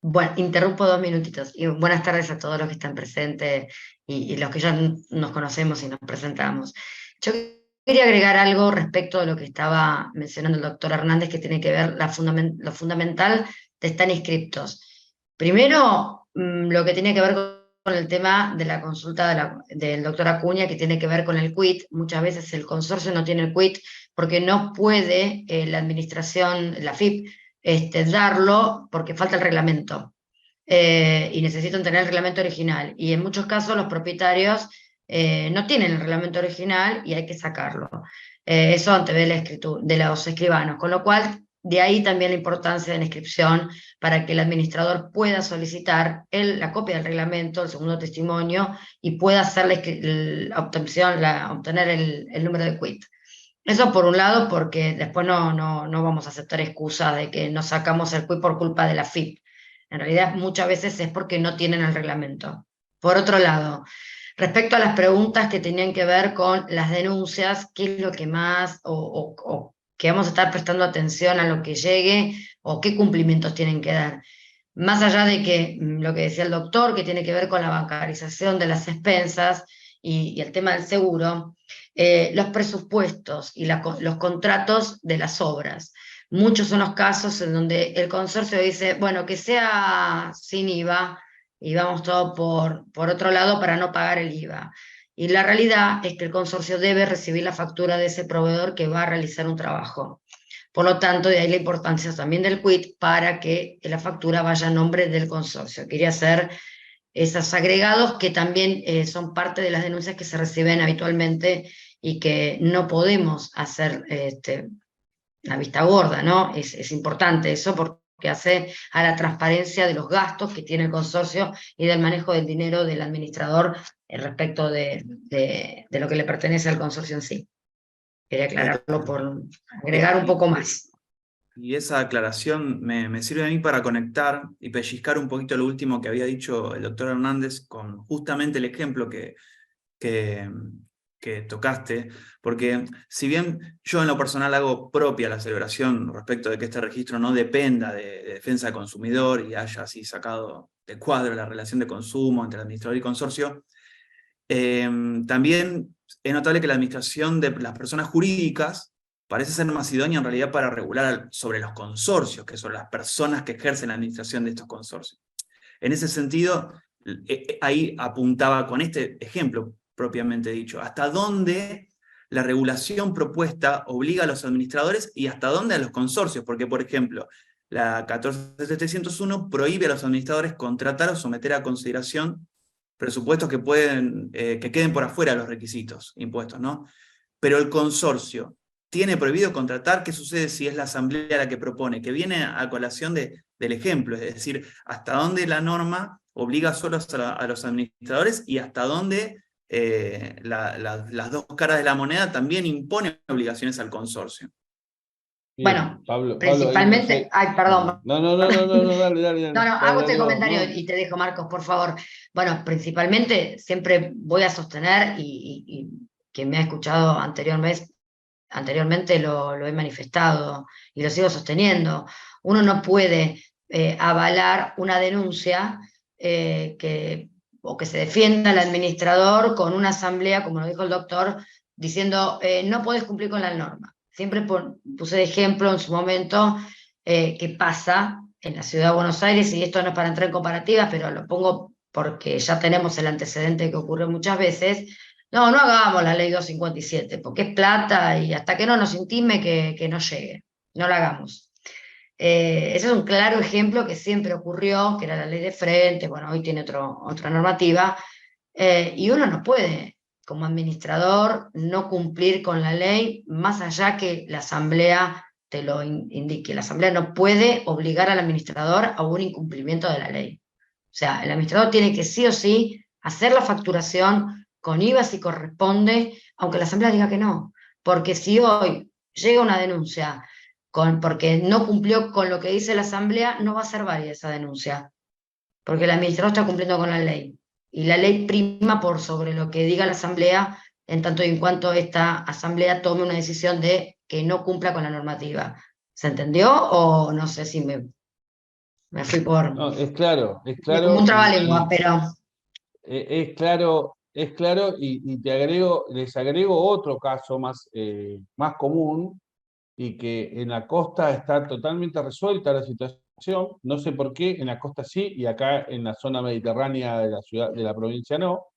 Speaker 6: Bueno, interrumpo 2 minutitos. Y buenas tardes a todos los que están presentes y los que ya nos conocemos y nos presentamos. Yo quería agregar algo respecto a lo que estaba mencionando el doctor Hernández, que tiene que ver lo fundamental de estar inscriptos. Primero, lo que tiene que ver con el tema de la consulta del doctor Acuña, que tiene que ver con el quit. Muchas veces el consorcio no tiene el quit porque no puede la administración, la FIP, darlo porque falta el reglamento y necesitan tener el reglamento original. Y en muchos casos los propietarios no tienen el reglamento original y hay que sacarlo. Eso ante de los escribanos, con lo cual de ahí también la importancia de la inscripción para que el administrador pueda solicitar la copia del reglamento, el segundo testimonio, y pueda hacer obtener el número de quit. Eso por un lado, porque después no vamos a aceptar excusas de que no sacamos el quit por culpa de la FIP. En realidad muchas veces es porque no tienen el reglamento. Por otro lado, respecto a las preguntas que tenían que ver con las denuncias, ¿qué es lo que más o que vamos a estar prestando atención a lo que llegue o qué cumplimientos tienen que dar? Más allá de que lo que decía el doctor, que tiene que ver con la bancarización de las expensas, y el tema del seguro, los presupuestos y los contratos de las obras. Muchos son los casos en donde el consorcio dice, bueno, que sea sin IVA, y vamos todo por otro lado para no pagar el IVA. Y la realidad es que el consorcio debe recibir la factura de ese proveedor que va a realizar un trabajo. Por lo tanto, de ahí la importancia también del quit para que la factura vaya a nombre del consorcio. Quería hacer esos agregados que también son parte de las denuncias que se reciben habitualmente y que no podemos hacer la vista gorda, ¿no? Es importante eso porque hace a la transparencia de los gastos que tiene el consorcio y del manejo del dinero del administrador respecto de lo que le pertenece al consorcio en sí. Quería aclararlo por agregar un poco más.
Speaker 4: Y esa aclaración me sirve a mí para conectar y pellizcar un poquito lo último que había dicho el doctor Hernández con justamente el ejemplo que tocaste, porque si bien yo en lo personal hago propia la celebración respecto de que este registro no dependa de defensa del consumidor y haya así sacado de cuadro la relación de consumo entre el administrador y consorcio, también es notable que la administración de las personas jurídicas parece ser más idónea en realidad para regular sobre los consorcios, que son las personas que ejercen la administración de estos consorcios. En ese sentido, ahí apuntaba con este ejemplo propiamente dicho, hasta dónde la regulación propuesta obliga a los administradores y hasta dónde a los consorcios, porque por ejemplo, la 14701 prohíbe a los administradores contratar o someter a consideración presupuestos que que queden por afuera de los requisitos impuestos, ¿no? Pero el consorcio tiene prohibido contratar. ¿Qué sucede si es la asamblea la que propone? Que viene a colación del ejemplo, es decir, hasta dónde la norma obliga solo a los administradores y hasta dónde las dos caras de la moneda también imponen obligaciones al consorcio.
Speaker 3: Bien,
Speaker 6: Bueno,
Speaker 3: Pablo,
Speaker 6: principalmente,
Speaker 3: ahí no sé.
Speaker 6: ay, perdón.
Speaker 3: No, dale.
Speaker 6: No, hago este comentario
Speaker 3: No.
Speaker 6: y te dejo, Marcos, por favor. Bueno, principalmente siempre voy a sostener, y quien me ha escuchado anteriormente lo he manifestado y lo sigo sosteniendo. Uno no puede avalar una denuncia o que se defienda al administrador con una asamblea, como lo dijo el doctor, diciendo no podés cumplir con la norma. Siempre puse de ejemplo en su momento que pasa en la ciudad de Buenos Aires, y esto no es para entrar en comparativas, pero lo pongo porque ya tenemos el antecedente que ocurrió muchas veces. No hagamos la ley 257, porque es plata y hasta que no nos intime que no llegue, no la hagamos. Ese es un claro ejemplo que siempre ocurrió, que era la ley de frente, bueno, hoy tiene otra normativa, y uno no puede, como administrador, no cumplir con la ley, más allá que la asamblea te lo indique. La asamblea no puede obligar al administrador a un incumplimiento de la ley. O sea, el administrador tiene que sí o sí hacer la facturación con IVA si corresponde, aunque la asamblea diga que no. Porque si hoy llega una denuncia porque no cumplió con lo que dice la asamblea, no va a ser válida esa denuncia, porque el administrador está cumpliendo con la ley. Y la ley prima por sobre lo que diga la asamblea, en tanto y en cuanto esta asamblea tome una decisión de que no cumpla con la normativa. ¿Se entendió? O no sé si me fui por...
Speaker 3: No, es claro.
Speaker 6: Como un trabalengua, pero...
Speaker 3: Es claro, y les agrego otro caso más común, y que en la costa está totalmente resuelta la situación. No sé por qué, en la costa sí, y acá en la zona mediterránea de la ciudad, de la provincia no.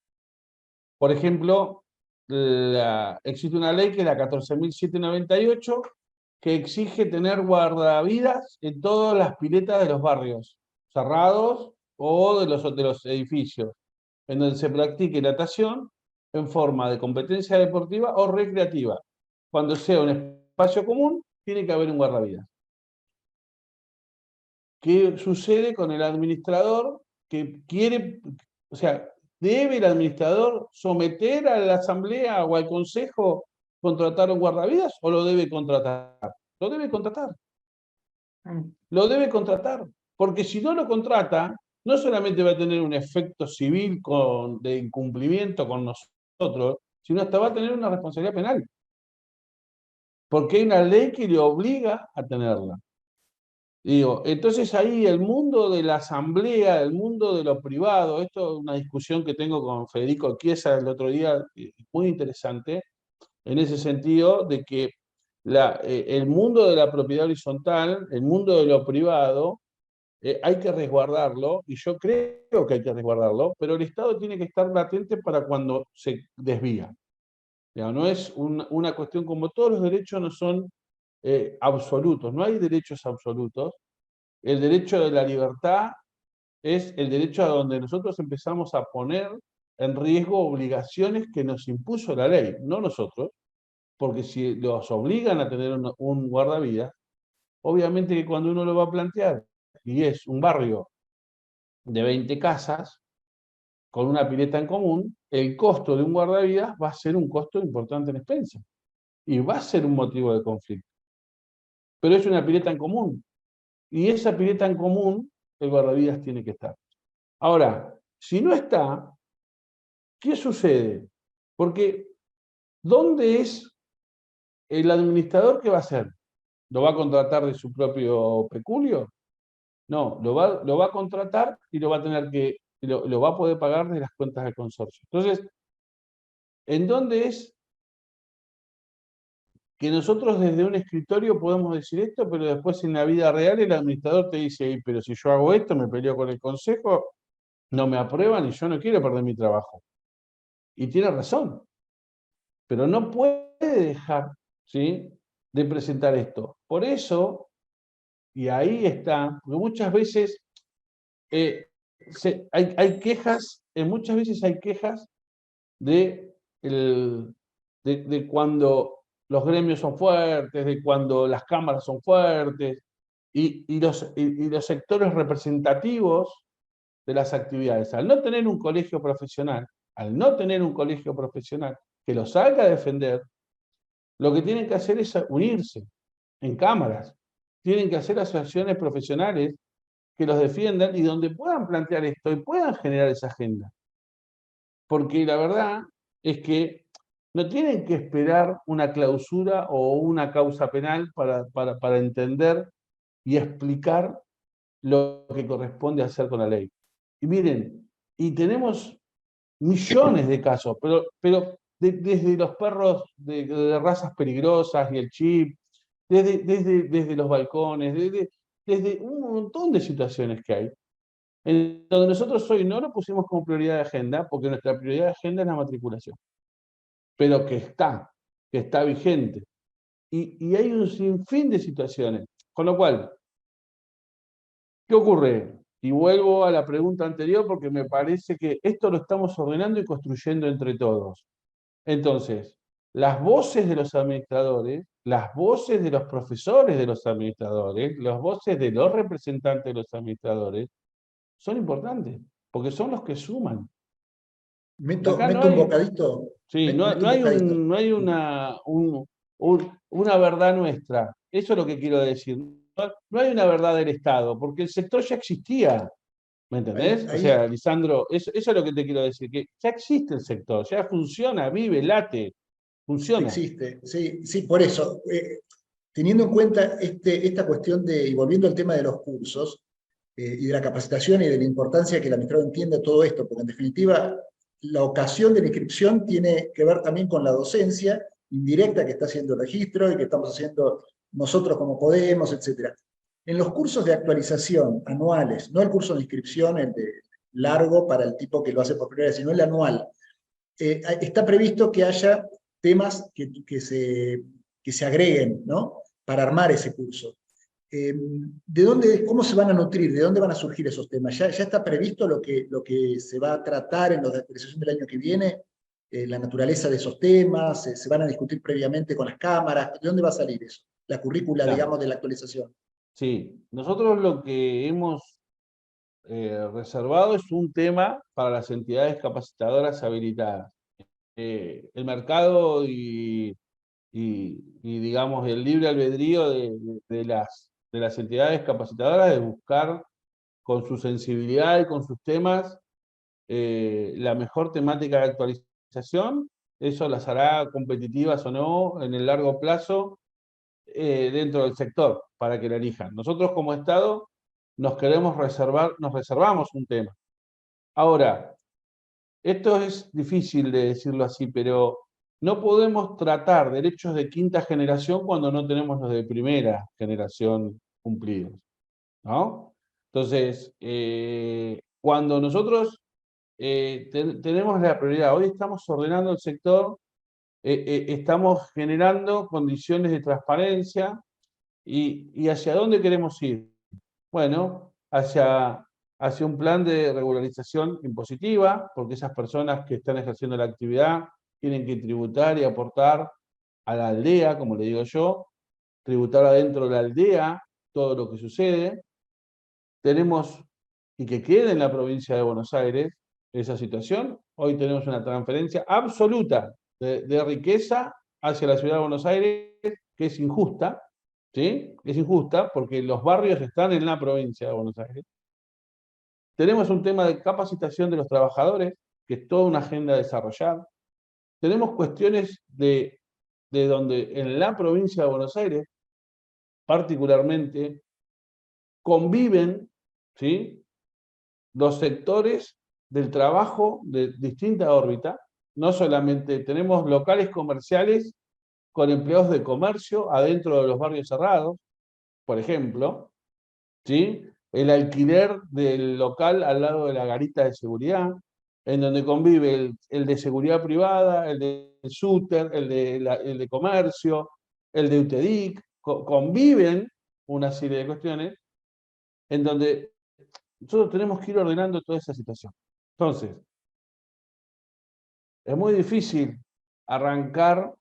Speaker 3: Por ejemplo, existe una ley que es la 14.798, que exige tener guardavidas en todas las piletas de los barrios cerrados o de los edificios, en donde se practique natación en forma de competencia deportiva o recreativa. Cuando sea un espacio común, tiene que haber un guardavidas. ¿Qué sucede con el administrador que quiere, o sea, debe el administrador someter a la asamblea o al consejo contratar un guardavidas o lo debe contratar? Lo debe contratar. Lo debe contratar, porque si no lo contrata, no solamente va a tener un efecto civil de incumplimiento con nosotros, sino hasta va a tener una responsabilidad penal. Porque hay una ley que le obliga a tenerla. Digo, entonces ahí el mundo de la asamblea, el mundo de lo privado, esto es una discusión que tengo con Federico Chiesa el otro día, muy interesante, en ese sentido de que el mundo de la propiedad horizontal, el mundo de lo privado, hay que resguardarlo, y yo creo que hay que resguardarlo, pero el Estado tiene que estar latente para cuando se desvía. Digamos, no es una cuestión, como todos los derechos no son absolutos, no hay derechos absolutos. El derecho de la libertad es el derecho a donde nosotros empezamos a poner en riesgo obligaciones que nos impuso la ley, no nosotros, porque si los obligan a tener un guardavidas, obviamente que cuando uno lo va a plantear, y es un barrio de 20 casas, con una pileta en común, el costo de un guardavidas va a ser un costo importante en expensa, y va a ser un motivo de conflicto. Pero es una pileta en común, y esa pileta en común, el guardavidas tiene que estar. Ahora, si no está, ¿qué sucede? Porque, ¿dónde es el administrador que va a hacer? ¿Lo va a contratar de su propio peculio? No, lo va a contratar y lo va a tener que, lo va a poder pagar de las cuentas del consorcio. Entonces, ¿en dónde es que nosotros desde un escritorio podemos decir esto, pero después en la vida real el administrador te dice, pero si yo hago esto, me peleo con el consejo, no me aprueban y yo no quiero perder mi trabajo? Y tiene razón, pero no puede dejar, ¿sí?, de presentar esto. Por eso, y ahí está, porque muchas veces hay quejas, muchas veces hay quejas de, de cuando los gremios son fuertes, de cuando las cámaras son fuertes, y los sectores representativos de las actividades. Al no tener un colegio profesional, que los salga a defender, lo que tienen que hacer es unirse en cámaras. Tienen que hacer asociaciones profesionales que los defiendan y donde puedan plantear esto y puedan generar esa agenda. Porque la verdad es que no tienen que esperar una clausura o una causa penal para entender y explicar lo que corresponde hacer con la ley. Y miren, y tenemos millones de casos, pero desde los perros de razas peligrosas y el chip, desde los balcones, desde un montón de situaciones que hay, en donde nosotros hoy no lo pusimos como prioridad de agenda, porque nuestra prioridad de agenda es la matriculación, pero que está vigente. Y hay un sinfín de situaciones. Con lo cual, ¿qué ocurre? Y vuelvo a la pregunta anterior porque me parece que esto lo estamos ordenando y construyendo entre todos. Entonces, las voces de los administradores, las voces de los profesores de los administradores, las voces de los representantes de los administradores, son importantes, porque son los que suman.
Speaker 5: Meto
Speaker 3: Acá no
Speaker 5: un
Speaker 3: hay,
Speaker 5: bocadito.
Speaker 3: sí, no
Speaker 5: Meto un
Speaker 3: hay,
Speaker 5: bocadito.
Speaker 3: no hay una verdad nuestra. Eso es lo que quiero decir. No hay una verdad del Estado, porque el sector ya existía. ¿Me entendés? O sea, Lisandro, eso es lo que te quiero decir, que ya existe el sector, ya funciona, vive, late, funciona.
Speaker 5: Existe, sí, sí, por eso. Teniendo en cuenta esta cuestión y volviendo al tema de los cursos, y de la capacitación y de la importancia que el administrador entienda todo esto, porque en definitiva la ocasión de la inscripción tiene que ver también con la docencia indirecta que está haciendo el registro y que estamos haciendo nosotros como podemos, etc. En los cursos de actualización anuales, no el curso de inscripción, el de largo para el tipo que lo hace por primera vez, sino el anual, está previsto que haya temas que se agreguen, ¿no?, para armar ese curso. ¿Cómo se van a nutrir? ¿De dónde van a surgir esos temas? ¿Ya está previsto lo que se va a tratar en los de actualización del año que viene? ¿La naturaleza de esos temas? ¿Se van a discutir previamente con las cámaras? ¿De dónde va a salir eso? La currícula, digamos, de la actualización.
Speaker 3: Sí, nosotros lo que hemos reservado es un tema para las entidades capacitadoras habilitadas. El mercado y digamos, el libre albedrío de las entidades capacitadoras de buscar con su sensibilidad y con sus temas la mejor temática de actualización. Eso las hará competitivas o no en el largo plazo dentro del sector. para que la elijan. Nosotros como Estado nos reservamos un tema. Ahora, esto es difícil de decirlo así, pero no podemos tratar derechos de quinta generación cuando no tenemos los de primera generación cumplidos, ¿no? Entonces, cuando nosotros tenemos la prioridad, hoy estamos ordenando el sector, estamos generando condiciones de transparencia y ¿hacia dónde queremos ir? Bueno, hacia un plan de regularización impositiva, porque esas personas que están ejerciendo la actividad tienen que tributar y aportar a la aldea, como le digo yo, tributar adentro de la aldea todo lo que sucede. Tenemos, y que quede en la provincia de Buenos Aires, esa situación. Hoy tenemos una transferencia absoluta de riqueza hacia la ciudad de Buenos Aires, que es injusta, ¿sí? Es injusta porque los barrios están en la provincia de Buenos Aires. Tenemos un tema de capacitación de los trabajadores, que es toda una agenda a desarrollar. Tenemos cuestiones de donde en la provincia de Buenos Aires, particularmente, conviven, ¿sí?, los sectores del trabajo de distinta órbita. No solamente tenemos locales comerciales con empleados de comercio adentro de los barrios cerrados, por ejemplo, ¿sí?, el alquiler del local al lado de la garita de seguridad, en donde convive el de seguridad privada, el de SUTER, el de comercio, el de UTEDIC, conviven una serie de cuestiones en donde nosotros tenemos que ir ordenando toda esa situación. Entonces, es muy difícil arrancar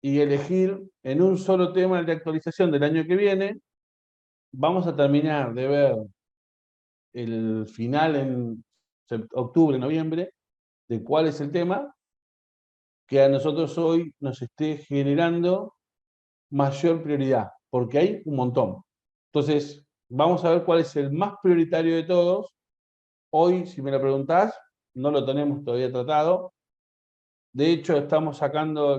Speaker 3: y elegir en un solo tema el de actualización del año que viene. Vamos a terminar de ver el final en octubre, noviembre, de cuál es el tema que a nosotros hoy nos esté generando mayor prioridad, porque hay un montón. Entonces, vamos a ver cuál es el más prioritario de todos. Hoy, si me lo preguntás, no lo tenemos todavía tratado. De hecho, estamos sacando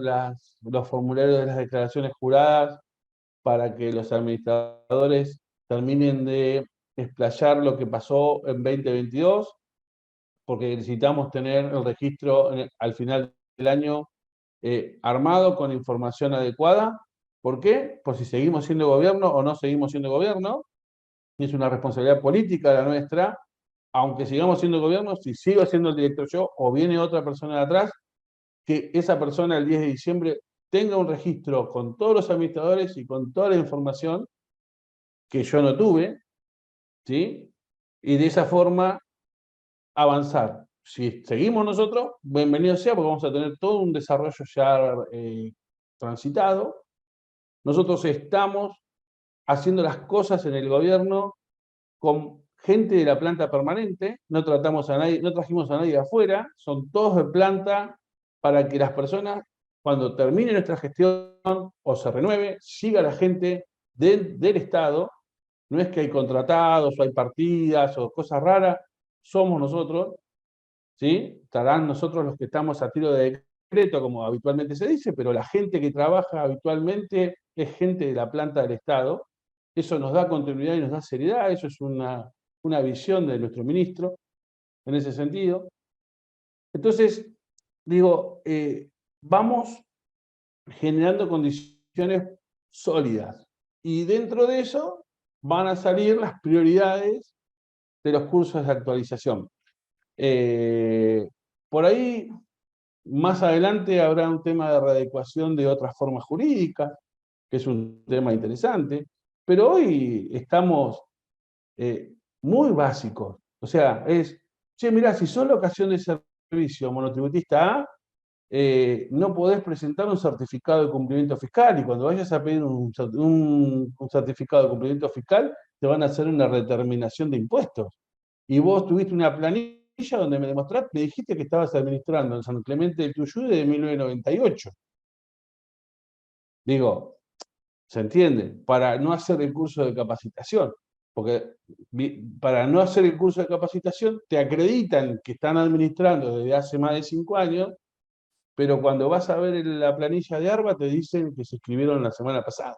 Speaker 3: los formularios de las declaraciones juradas para que los administradores terminen de explayar lo que pasó en 2022, porque necesitamos tener el registro al final del año armado con información adecuada. ¿Por qué? Por si seguimos siendo gobierno o no seguimos siendo gobierno. Es una responsabilidad política la nuestra. Aunque sigamos siendo gobierno, si sigo siendo el director yo o viene otra persona de atrás, que esa persona el 10 de diciembre tenga un registro con todos los administradores y con toda la información que yo no tuve, ¿sí? Y de esa forma avanzar. Si seguimos nosotros, bienvenido sea, porque vamos a tener todo un desarrollo ya transitado. Nosotros estamos haciendo las cosas en el gobierno con gente de la planta permanente, no tratamos a nadie, no trajimos a nadie de afuera, son todos de planta para que las personas, cuando termine nuestra gestión o se renueve, siga la gente del Estado. No es que hay contratados o hay partidas o cosas raras, somos nosotros, ¿sí? Estarán nosotros los que estamos a tiro de decreto, como habitualmente se dice, pero la gente que trabaja habitualmente es gente de la planta del Estado. Eso nos da continuidad y nos da seriedad, eso es una visión de nuestro ministro en ese sentido. Entonces, digo, vamos generando condiciones sólidas y dentro de eso van a salir las prioridades de los cursos de actualización. Por ahí, más adelante habrá un tema de readecuación de otras formas jurídicas, que es un tema interesante, pero hoy estamos muy básicos. O sea, che, mirá, si sos locación de servicio monotributista A, no podés presentar un certificado de cumplimiento fiscal, y cuando vayas a pedir un certificado de cumplimiento fiscal, te van a hacer una determinación de impuestos. Y vos tuviste una planilla donde me demostraste, me dijiste que estabas administrando en San Clemente del Tuyú de 1998. Digo, ¿se entiende? Para no hacer el curso de capacitación. Porque para no hacer el curso de capacitación te acreditan que están administrando desde hace más de 5 años, pero cuando vas a ver la planilla de ARBA te dicen que se inscribieron la semana pasada.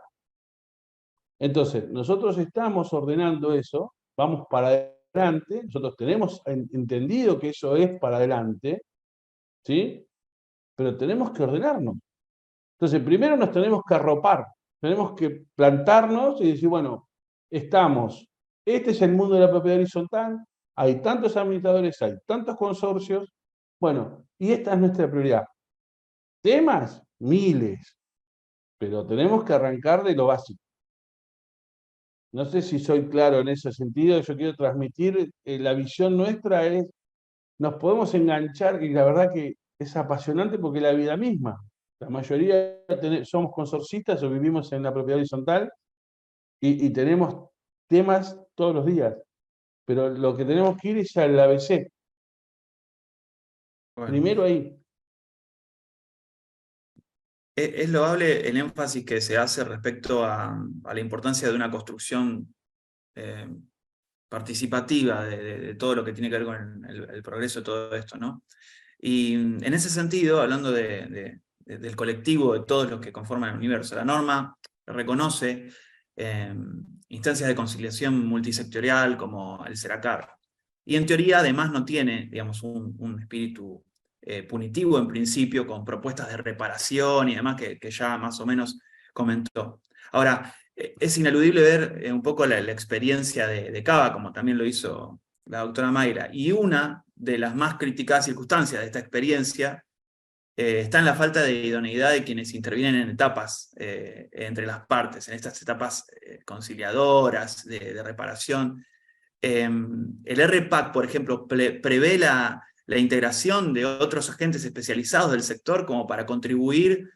Speaker 3: Entonces, nosotros estamos ordenando eso, vamos para adelante, nosotros tenemos entendido que eso es para adelante, ¿sí? Pero tenemos que ordenarnos. Entonces, primero nos tenemos que arropar, tenemos que plantarnos y decir, bueno, estamos, este es el mundo de la propiedad horizontal, hay tantos administradores, hay tantos consorcios, bueno, y esta es nuestra prioridad. Temas, miles, pero tenemos que arrancar de lo básico. No sé si soy claro en ese sentido, yo quiero transmitir, la visión nuestra es, nos podemos enganchar, y la verdad que es apasionante porque es la vida misma. La mayoría somos consorcistas o vivimos en la propiedad horizontal y tenemos temas todos los días, pero lo que tenemos que ir es al ABC.
Speaker 4: Bueno,
Speaker 3: Primero ahí.
Speaker 4: es loable el énfasis que se hace respecto a la importancia de una construcción participativa de todo lo que tiene que ver con el progreso de todo esto, ¿no? Y en ese sentido, hablando del colectivo, de todos los que conforman el universo, la norma reconoce instancias de conciliación multisectorial como el SERACAR. Y en teoría, además, no tiene, digamos, un espíritu punitivo en principio, con propuestas de reparación y demás que ya más o menos comentó. Ahora, es ineludible ver un poco la experiencia de Cava, como también lo hizo la doctora Mayra, y una de las más criticadas circunstancias de esta experiencia está en la falta de idoneidad de quienes intervienen en etapas entre las partes, en estas etapas conciliadoras, de reparación. El RPAC, por ejemplo, prevé la integración de otros agentes especializados del sector como para contribuir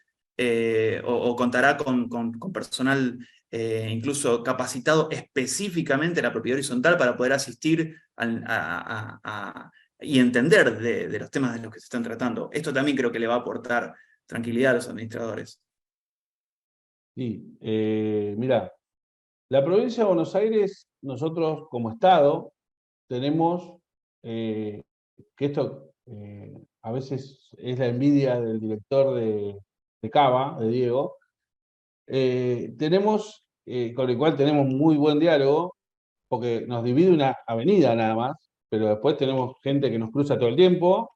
Speaker 4: o contará con personal incluso capacitado específicamente en la propiedad horizontal para poder asistir y entender de los temas de los que se están tratando. Esto también creo que le va a aportar tranquilidad a los administradores.
Speaker 3: Sí, mira, la provincia de Buenos Aires, nosotros como Estado, tenemos, que esto a veces es la envidia del director de Cava, de Diego, tenemos, con el cual tenemos muy buen diálogo, porque nos divide una avenida nada más, pero después tenemos gente que nos cruza todo el tiempo.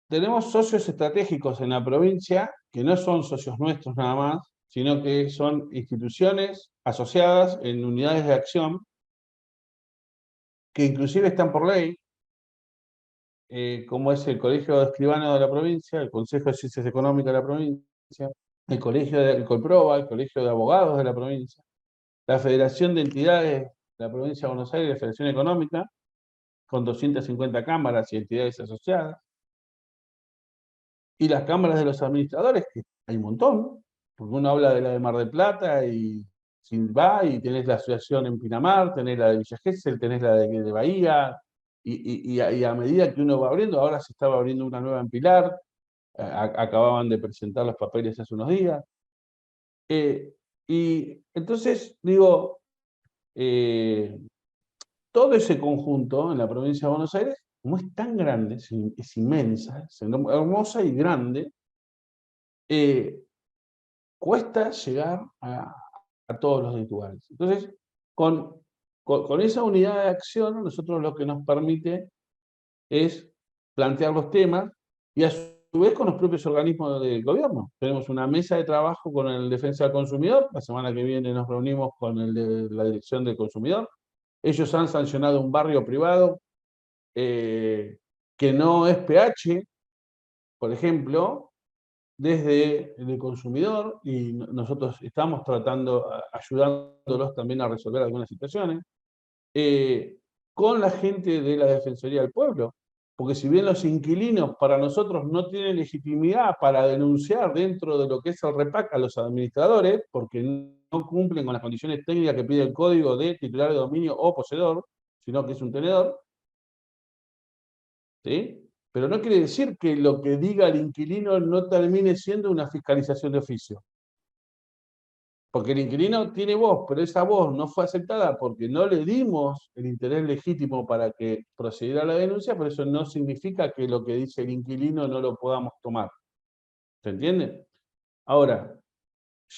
Speaker 3: Tenemos socios estratégicos en la provincia, que no son socios nuestros nada más, sino que son instituciones asociadas en unidades de acción, que inclusive están por ley, como es el Colegio de Escribanos de la provincia, el Consejo de Ciencias Económicas de la provincia, el Colegio del Colproba, el Colegio de Abogados de la provincia, la Federación de Entidades de la provincia de Buenos Aires, la Federación Económica, con 250 cámaras y entidades asociadas, y las cámaras de los administradores, que hay un montón, porque uno habla de la de Mar del Plata y va y tenés la asociación en Pinamar, tenés la de Villa Gesell, tenés la de Bahía, y a medida que uno va abriendo, ahora se estaba abriendo una nueva en Pilar, acababan de presentar los papeles hace unos días. Y entonces, digo, todo ese conjunto en la provincia de Buenos Aires, como es tan grande, es inmensa, es hermosa y grande, cuesta llegar a todos los rituales. Entonces, con esa unidad de acción, nosotros lo que nos permite es plantear los temas y a su vez con los propios organismos del gobierno. Tenemos una mesa de trabajo con el Defensa del Consumidor, la semana que viene nos reunimos con el de la Dirección del Consumidor. Ellos han sancionado un barrio privado que no es PH, por ejemplo, desde el consumidor, y nosotros estamos tratando, ayudándolos también a resolver algunas situaciones, con la gente de la Defensoría del Pueblo, porque si bien los inquilinos para nosotros no tienen legitimidad para denunciar dentro de lo que es el REPAC a los administradores, porque no cumplen con las condiciones técnicas que pide el código de titular de dominio o poseedor, sino que es un tenedor, ¿sí? Pero no quiere decir que lo que diga el inquilino no termine siendo una fiscalización de oficio. Porque el inquilino tiene voz, pero esa voz no fue aceptada porque no le dimos el interés legítimo para que procediera la denuncia, pero eso no significa que lo que dice el inquilino no lo podamos tomar. ¿Se entiende? Ahora,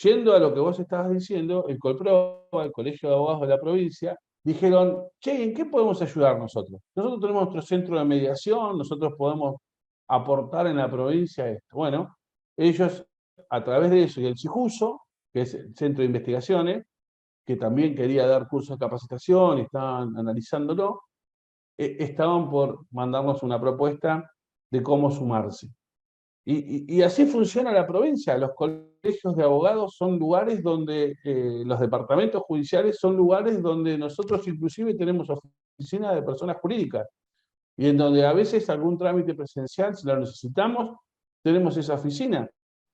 Speaker 3: yendo a lo que vos estabas diciendo, el Colproba, el Colegio de Abogados de la provincia, dijeron, che, ¿en qué podemos ayudar nosotros? Nosotros tenemos nuestro centro de mediación, nosotros podemos aportar en la provincia esto. Bueno, ellos, a través de eso, y el CIJUSO, que es el Centro de Investigaciones, que también quería dar cursos de capacitación y estaban analizándolo, estaban por mandarnos una propuesta de cómo sumarse. Y así funciona la provincia. Los colegios de abogados son lugares donde, los departamentos judiciales son lugares donde nosotros inclusive tenemos oficinas de personas jurídicas, y en donde a veces algún trámite presencial, si lo necesitamos, tenemos esa oficina.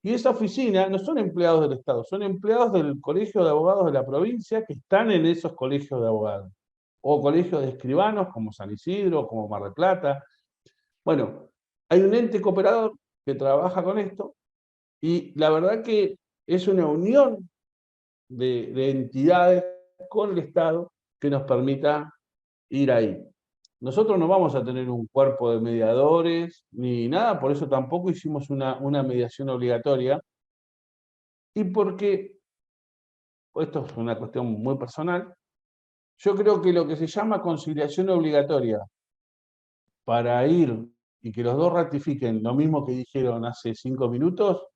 Speaker 3: Y esa oficina no son empleados del Estado, son empleados del Colegio de Abogados de la provincia que están en esos colegios de abogados. O colegios de escribanos como San Isidro, como Mar del Plata. Bueno, hay un ente cooperador que trabaja con esto, y la verdad que es una unión de entidades con el Estado que nos permita ir ahí. Nosotros no vamos a tener un cuerpo de mediadores ni nada, por eso tampoco hicimos una mediación obligatoria, y porque, esto es una cuestión muy personal, yo creo que lo que se llama conciliación obligatoria para ir y que los dos ratifiquen lo mismo que dijeron hace 5 minutos,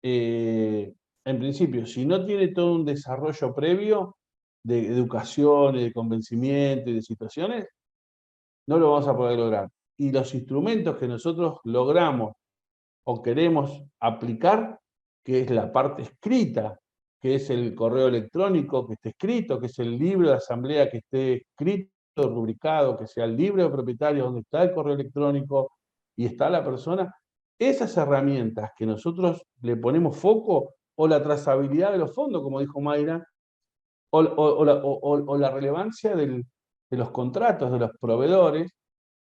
Speaker 3: en principio, si no tiene todo un desarrollo previo de educación y de convencimiento y de situaciones, no lo vamos a poder lograr. Y los instrumentos que nosotros logramos o queremos aplicar, que es la parte escrita, que es el correo electrónico que esté escrito, que es el libro de asamblea que esté escrito, rubricado, que sea el libro de propietario donde está el correo electrónico y está la persona, esas herramientas que nosotros le ponemos foco, o la trazabilidad de los fondos, como dijo Mayra, o la relevancia de los contratos, de los proveedores,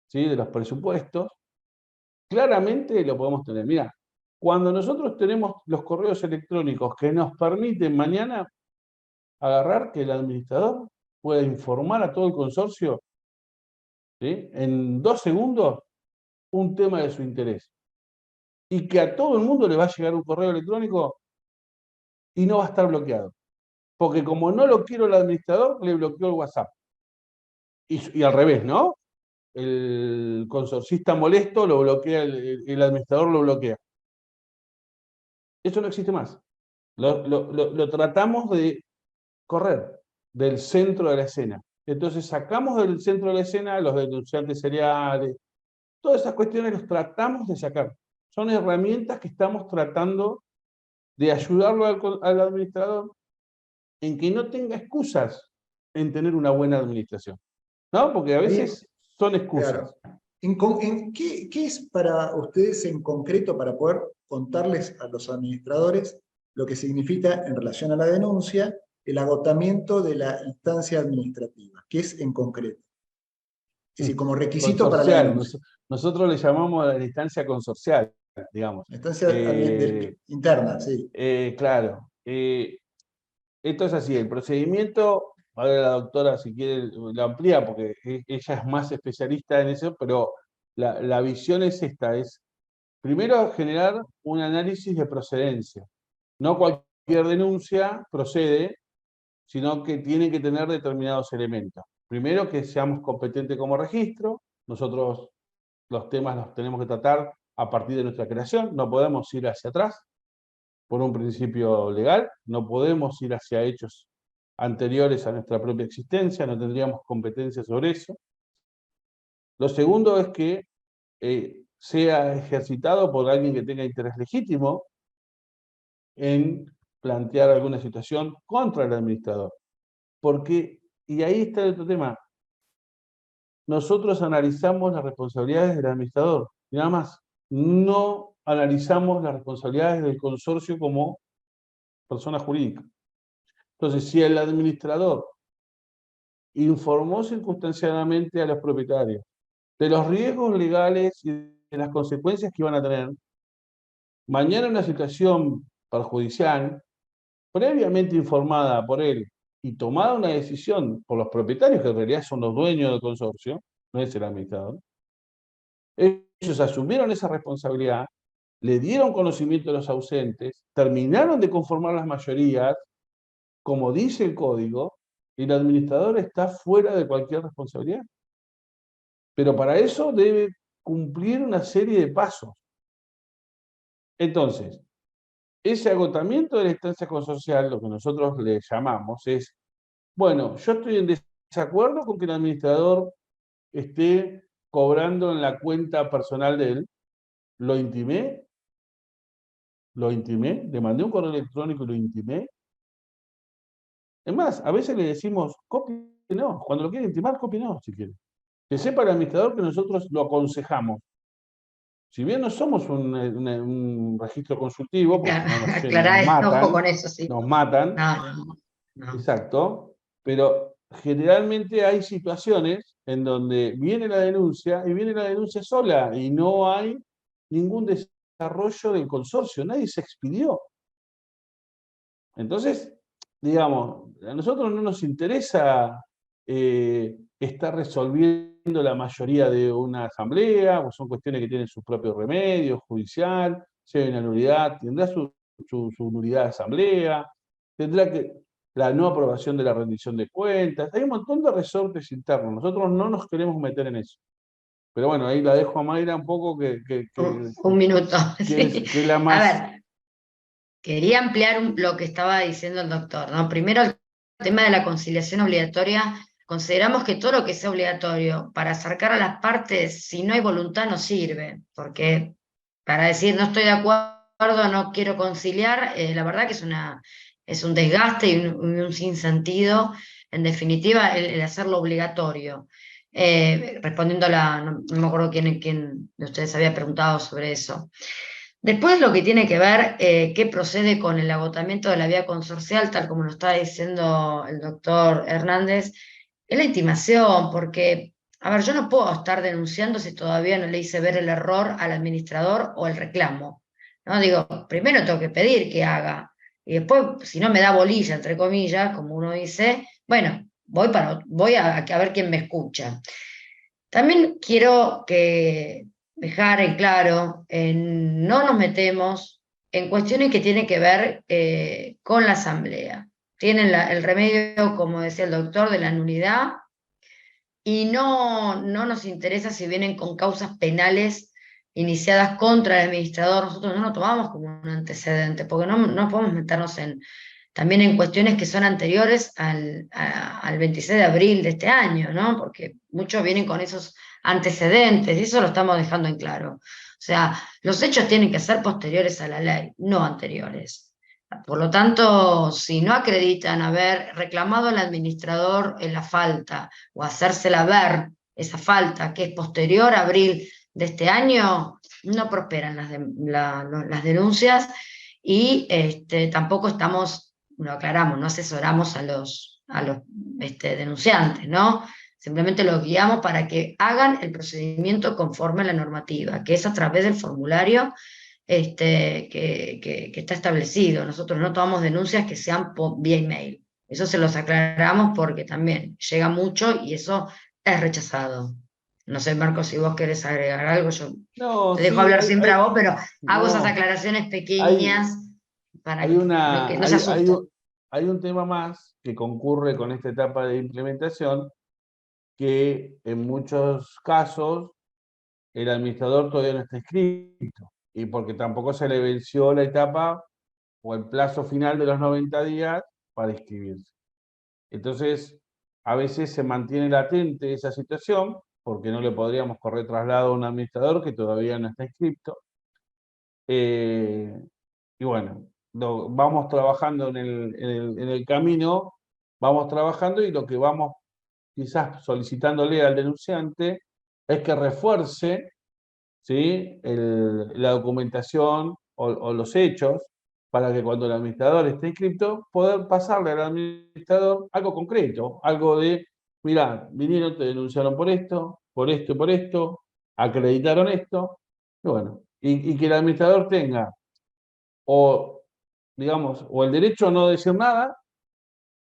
Speaker 3: ¿sí? De los presupuestos, claramente lo podemos tener. Mira, cuando nosotros tenemos los correos electrónicos que nos permiten mañana agarrar que el administrador pueda informar a todo el consorcio, ¿sí? En 2 segundos, un tema de su interés. Y que a todo el mundo le va a llegar un correo electrónico y no va a estar bloqueado. Porque como no lo quiero el administrador, le bloqueó el WhatsApp. Y al revés, ¿no? El consorcista molesto lo bloquea, el administrador lo bloquea. Eso no existe más. Lo tratamos de correr del centro de la escena. Entonces sacamos del centro de la escena a los denunciantes seriales. Todas esas cuestiones los tratamos de sacar. Son herramientas que estamos tratando de ayudarlo al administrador en que no tenga excusas en tener una buena administración, ¿no? Porque a veces son excusas.
Speaker 5: Claro. ¿Qué es para ustedes en concreto para poder contarles a los administradores lo que significa en relación a la denuncia el agotamiento de la instancia administrativa? ¿Qué es en concreto? Es decir, como requisito para la denuncia.
Speaker 3: Nosotros le llamamos a la instancia consorcial, digamos.
Speaker 5: La instancia interna, sí.
Speaker 3: Claro. Esto es así, el procedimiento, ahora la doctora si quiere lo amplía porque ella es más especialista en eso, pero la visión es esta, es primero generar un análisis de procedencia. No cualquier denuncia procede, sino que tiene que tener determinados elementos. Primero, que seamos competentes como registro. Nosotros los temas los tenemos que tratar a partir de nuestra creación, no podemos ir hacia atrás por un principio legal, no podemos ir hacia hechos anteriores a nuestra propia existencia, no tendríamos competencia sobre eso. Lo segundo es que sea ejercitado por alguien que tenga interés legítimo en plantear alguna situación contra el administrador. Porque, y ahí está el otro tema, nosotros analizamos las responsabilidades del administrador, y nada más, no analizamos las responsabilidades del consorcio como persona jurídica. Entonces, si el administrador informó circunstanciadamente a los propietarios de los riesgos legales y de las consecuencias que iban a tener, mañana una situación perjudicial, previamente informada por él y tomada una decisión por los propietarios, que en realidad son los dueños del consorcio, no es el administrador, ellos asumieron esa responsabilidad, le dieron conocimiento a los ausentes, terminaron de conformar las mayorías, como dice el código, y el administrador está fuera de cualquier responsabilidad. Pero para eso debe cumplir una serie de pasos. Entonces, ese agotamiento de la instancia consorcial, lo que nosotros le llamamos es, bueno, yo estoy en desacuerdo con que el administrador esté cobrando en la cuenta personal de él, lo intimé, le mandé un correo electrónico y lo intimé. Es más, a veces le decimos, copie no, cuando lo quiere intimar, copie no, si quiere. Que sepa el administrador que nosotros lo aconsejamos. Si bien no somos un registro consultivo, porque si no nos
Speaker 6: Aclará, ojo con
Speaker 3: matan,
Speaker 6: eso, sí.
Speaker 3: nos matan,
Speaker 6: No.
Speaker 3: exacto, pero generalmente hay situaciones en donde viene la denuncia y viene la denuncia sola y no hay ningún desarrollo del consorcio, nadie se expidió. Entonces, digamos, a nosotros no nos interesa estar resolviendo la mayoría de una asamblea, pues son cuestiones que tienen su propio remedio judicial, si hay una nulidad, tendrá su nulidad de asamblea, tendrá la no aprobación de la rendición de cuentas, hay un montón de resortes internos, nosotros no nos queremos meter en eso. Pero bueno, ahí la dejo a Mayra un poco
Speaker 6: Un minuto,
Speaker 3: que
Speaker 6: sí.
Speaker 3: es la más...
Speaker 6: A ver, quería ampliar lo que estaba diciendo el doctor, ¿no? Primero, el tema de la conciliación obligatoria. Consideramos que todo lo que sea obligatorio para acercar a las partes, si no hay voluntad, no sirve, porque para decir no estoy de acuerdo, no quiero conciliar, la verdad que es un desgaste y un sinsentido, en definitiva, el hacerlo obligatorio. Respondiendo no me acuerdo quién de ustedes había preguntado sobre eso. Después lo que tiene que ver, qué procede con el agotamiento de la vía consorcial, tal como lo está diciendo el doctor Hernández, es la intimación, porque, a ver, yo no puedo estar denunciando si todavía no le hice ver el error al administrador o el reclamo, ¿no? Digo, primero tengo que pedir que haga, y después, si no me da bolilla, entre comillas, como uno dice, bueno, voy a ver quién me escucha. También quiero dejar en claro, no nos metemos en cuestiones que tienen que ver con la asamblea. Tienen el remedio, como decía el doctor, de la nulidad, y no nos interesa si vienen con causas penales iniciadas contra el administrador. Nosotros no lo tomamos como un antecedente, porque no podemos meternos también en cuestiones que son anteriores al 26 de abril de este año, ¿no? Porque muchos vienen con esos antecedentes, y eso lo estamos dejando en claro. O sea, los hechos tienen que ser posteriores a la ley, no anteriores. Por lo tanto, si no acreditan haber reclamado al administrador en la falta o hacérsela ver esa falta que es posterior a abril de este año, no prosperan las denuncias y tampoco lo aclaramos, no asesoramos a los denunciantes, ¿no? Simplemente los guiamos para que hagan el procedimiento conforme a la normativa, que es a través del formulario que está establecido. Nosotros no tomamos denuncias que sean vía email. Eso se los aclaramos porque también llega mucho y eso es rechazado. No sé, Marcos, si vos querés agregar algo, yo
Speaker 3: No,
Speaker 6: te dejo
Speaker 3: sí,
Speaker 6: hablar siempre a vos, pero hago esas
Speaker 3: no,
Speaker 6: aclaraciones pequeñas para
Speaker 3: hay
Speaker 6: que no se asusten.
Speaker 3: hay un tema más que concurre con esta etapa de implementación, que en muchos casos el administrador todavía no está inscrito, y porque tampoco se le venció la etapa o el plazo final de los 90 días para inscribirse. Entonces, a veces se mantiene latente esa situación, porque no le podríamos correr traslado a un administrador que todavía no está inscrito. Y bueno, vamos trabajando en el camino, vamos trabajando, y lo que vamos quizás solicitándole al denunciante es que refuerce, ¿sí?, la documentación o los hechos, para que cuando el administrador esté inscrito, poder pasarle al administrador algo concreto, algo de, mirá, vinieron, te denunciaron por esto, por esto y por esto, acreditaron esto, y bueno, y que el administrador tenga, o digamos, o el derecho a no decir nada,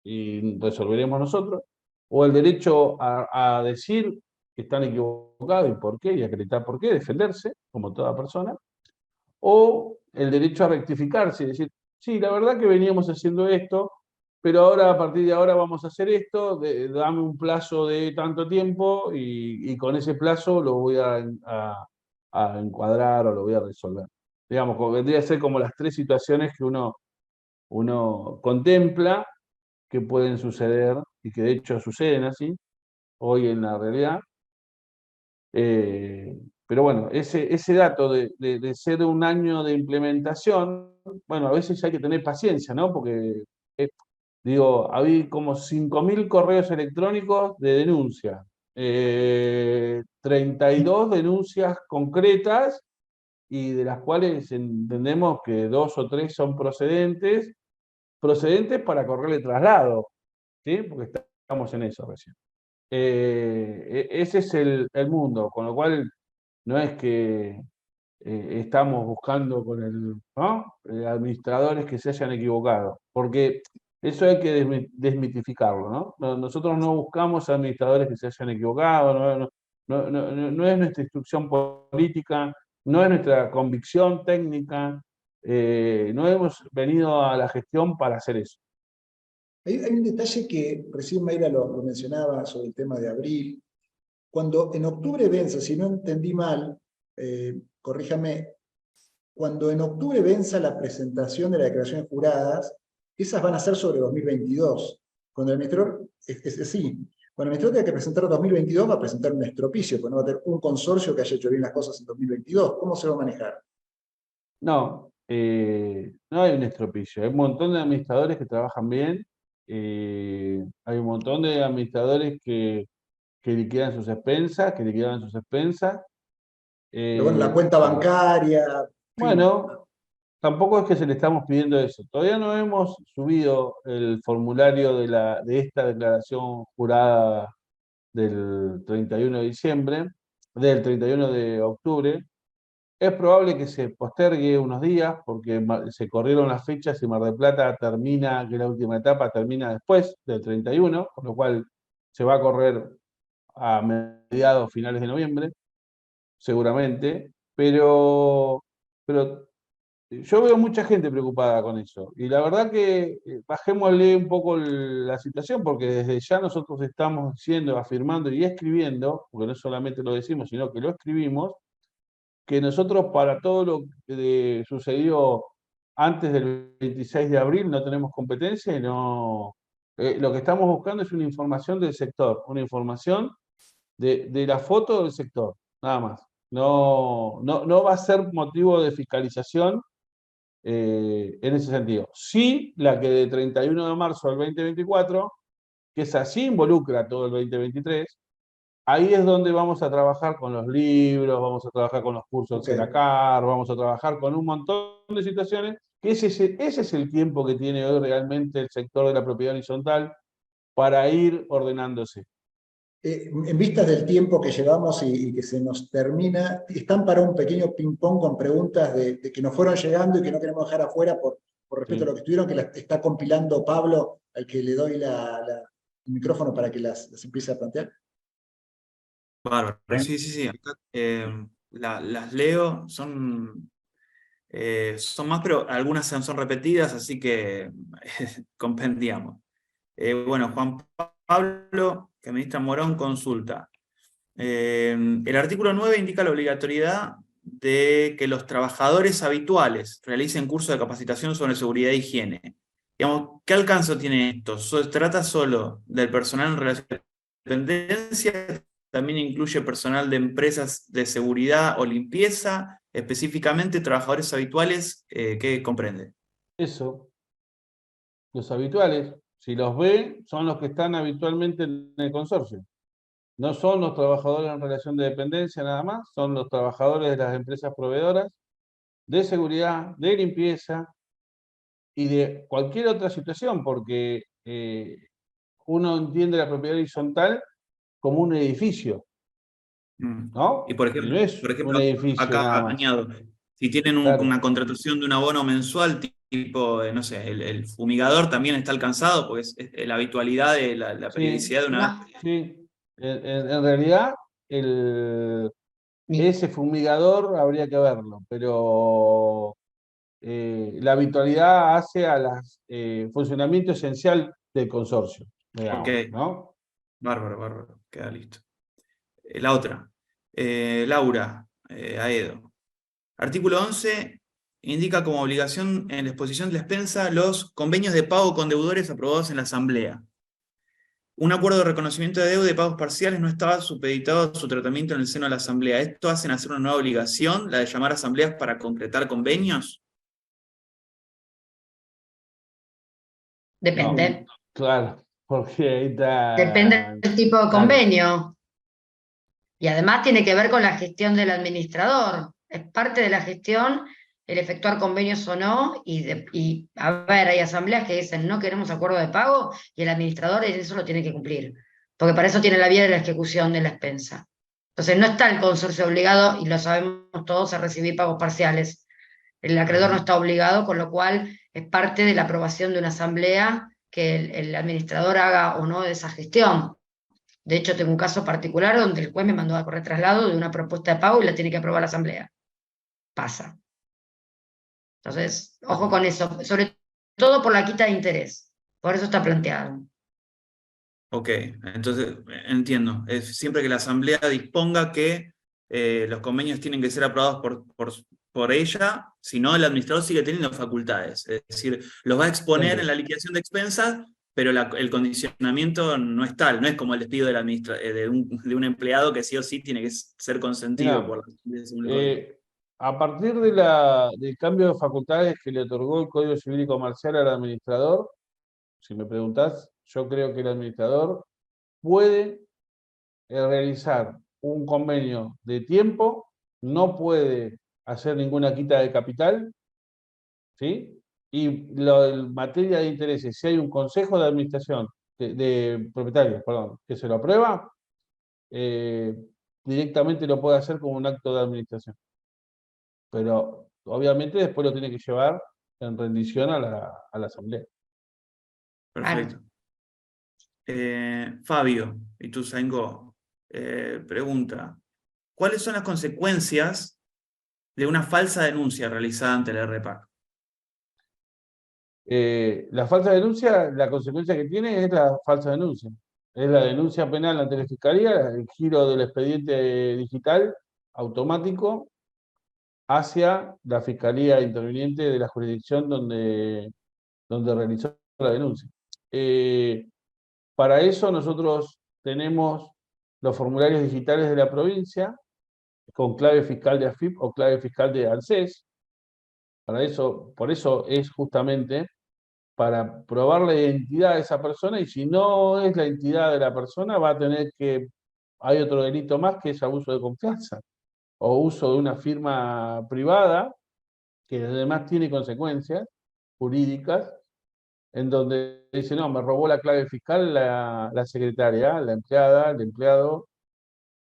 Speaker 3: y resolveremos nosotros, o el derecho a decir que están equivocados y por qué, y acreditar por qué, defenderse, como toda persona, o el derecho a rectificarse, y decir, sí, la verdad que veníamos haciendo esto, pero ahora a partir de ahora vamos a hacer esto, dame un plazo de tanto tiempo y con ese plazo lo voy a encuadrar o lo voy a resolver. Digamos, vendría a ser como las tres situaciones que uno contempla que pueden suceder y que de hecho suceden así hoy en la realidad. Pero bueno, ese dato de ser un año de implementación, bueno, a veces hay que tener paciencia, ¿no? Porque, digo, había como 5.000 correos electrónicos de denuncia, 32 denuncias concretas y de las cuales entendemos que 2 o 3 son procedentes para correrle traslado, ¿sí? Porque estamos en eso recién. Ese es el mundo, con lo cual no es que estamos buscando con ¿no? Administradores que se hayan equivocado, porque eso hay que desmitificarlo, ¿no? Nosotros no buscamos administradores que se hayan equivocado, no es nuestra instrucción política, no es nuestra convicción técnica, no hemos venido a la gestión para hacer eso.
Speaker 5: Hay un detalle que recién Mayra lo mencionaba sobre el tema de abril. Cuando en octubre venza, si no entendí mal, corríjame, cuando en octubre venza la presentación de las declaraciones juradas, esas van a ser sobre 2022. Cuando el administrador, es así, cuando el administrador tenga que presentar 2022, va a presentar un extropicio, porque no va a tener un consorcio que haya hecho bien las cosas en 2022. ¿Cómo se va a manejar?
Speaker 3: No, no hay un estropicio. Hay un montón de administradores que trabajan bien, hay un montón de administradores que liquidan sus expensas, que liquidaban sus expensas.
Speaker 5: Pero bueno, la cuenta bancaria, en fin.
Speaker 3: Bueno, tampoco es que se le estamos pidiendo eso. Todavía no hemos subido el formulario de esta declaración jurada del 31 de diciembre, del 31 de octubre. Es probable que se postergue unos días porque se corrieron las fechas y Mar del Plata termina, que la última etapa termina después del 31, con lo cual se va a correr a mediados, finales de noviembre, seguramente, pero yo veo mucha gente preocupada con eso. Y la verdad que bajémosle un poco la situación, porque desde ya nosotros estamos diciendo, afirmando y escribiendo, porque no solamente lo decimos, sino que lo escribimos, que nosotros para todo lo que sucedió antes del 26 de abril no tenemos competencia y no... lo que estamos buscando es una información del sector, una información de la foto del sector, nada más. No va a ser motivo de fiscalización en ese sentido. Sí, la que de 31 de marzo al 2024, que es así involucra todo el 2023, ahí es donde vamos a trabajar con los libros, vamos a trabajar con los cursos de CENACAR, vamos a trabajar con un montón de situaciones, que ese es el tiempo que tiene hoy realmente el sector de la propiedad horizontal para ir ordenándose.
Speaker 5: En vistas del tiempo que llevamos y que se nos termina, están para un pequeño ping-pong con preguntas de que nos fueron llegando y que no queremos dejar afuera por respeto a lo que estuvieron, que las está compilando Pablo, al que le doy el micrófono para que las empiece a plantear.
Speaker 4: Bárbaro, sí. Acá, las leo, son más, pero algunas son repetidas, así que compendiamos. Bueno, Juan Pablo, que ministra Morón, consulta. El artículo 9 indica la obligatoriedad de que los trabajadores habituales realicen cursos de capacitación sobre seguridad e higiene. Digamos, ¿qué alcance tiene esto? ¿Se trata solo del personal en relación a dependencia? ¿También incluye personal de empresas de seguridad o limpieza? Específicamente, trabajadores habituales, ¿qué comprende?
Speaker 3: Eso, los habituales, si los ve, son los que están habitualmente en el consorcio. No son los trabajadores en relación de dependencia nada más, son los trabajadores de las empresas proveedoras de seguridad, de limpieza y de cualquier otra situación, porque uno entiende la propiedad horizontal como un edificio, ¿no?
Speaker 4: Y por
Speaker 3: Y
Speaker 4: ejemplo,
Speaker 3: no es un edificio
Speaker 4: acá
Speaker 3: nada más.
Speaker 4: añado, si tienen
Speaker 3: Claro.
Speaker 4: una contratación de un abono mensual, tipo, no sé, el fumigador también está alcanzado, porque es la habitualidad de la periodicidad de una...
Speaker 3: Sí, en realidad ese fumigador habría que verlo, pero la habitualidad hace a las funcionamiento esencial del consorcio, digamos,
Speaker 4: Ok.
Speaker 3: ¿no?
Speaker 4: Bárbaro, bárbaro. Queda listo. La otra. Laura, Aedo. Artículo 11 indica como obligación en la exposición de la expensa los convenios de pago con deudores aprobados en la Asamblea. Un acuerdo de reconocimiento de deuda y pagos parciales no estaba supeditado a su tratamiento en el seno de la Asamblea. ¿Esto hace nacer una nueva obligación, la de llamar a asambleas para concretar convenios?
Speaker 6: Depende.
Speaker 3: Claro, porque ahí
Speaker 6: Depende
Speaker 3: está.
Speaker 6: del tipo de
Speaker 3: Claro.
Speaker 6: convenio. Y además tiene que ver con la gestión del administrador. Es parte de la gestión el efectuar convenios o no. Y a ver, hay asambleas que dicen no queremos acuerdo de pago y el administrador eso lo tiene que cumplir. Porque para eso tiene la vía de la ejecución de la expensa. Entonces no está el consorcio obligado, y lo sabemos todos, a recibir pagos parciales. El acreedor no está obligado, con lo cual es parte de la aprobación de una asamblea que el administrador haga o no de esa gestión. De hecho, tengo un caso particular donde el juez me mandó a correr traslado de una propuesta de pago y la tiene que aprobar la asamblea. Pasa. Entonces, ojo con eso, sobre todo por la quita de interés. Por eso está planteado.
Speaker 4: Ok, entonces entiendo. Es siempre que la Asamblea disponga que los convenios tienen que ser aprobados por ella, si no, el administrador sigue teniendo facultades. Es decir, los va a exponer en la liquidación de expensas, pero el condicionamiento no es tal, no es como el despido de un empleado que sí o sí tiene que ser consentido
Speaker 3: Mirá,
Speaker 4: por la...
Speaker 3: a partir del cambio de facultades que le otorgó el Código Civil y Comercial al administrador, si me preguntás, yo creo que el administrador puede realizar un convenio de tiempo, no puede hacer ninguna quita de capital, ¿sí? Y en materia de intereses, si hay un consejo de administración, de propietarios, perdón, que se lo aprueba, eh, directamente lo puede hacer como un acto de administración. Pero obviamente después lo tiene que llevar en rendición a la asamblea.
Speaker 4: Perfecto. Fabio, Ituzaingó, pregunta, ¿cuáles son las consecuencias de una falsa denuncia realizada ante el RPAC?
Speaker 3: La falsa denuncia, la consecuencia que tiene es la falsa denuncia. Es la denuncia penal ante la Fiscalía, el giro del expediente digital automático hacia la Fiscalía interviniente de la jurisdicción donde realizó la denuncia. Para eso nosotros tenemos los formularios digitales de la provincia, con clave fiscal de AFIP o clave fiscal de ANSES. Para eso, por eso es justamente para probar la identidad de esa persona, y si no es la identidad de la persona, va a tener que, hay otro delito más que es abuso de confianza, o uso de una firma privada, que además tiene consecuencias jurídicas, en donde dice, no, me robó la clave fiscal la secretaria, la empleada, el empleado,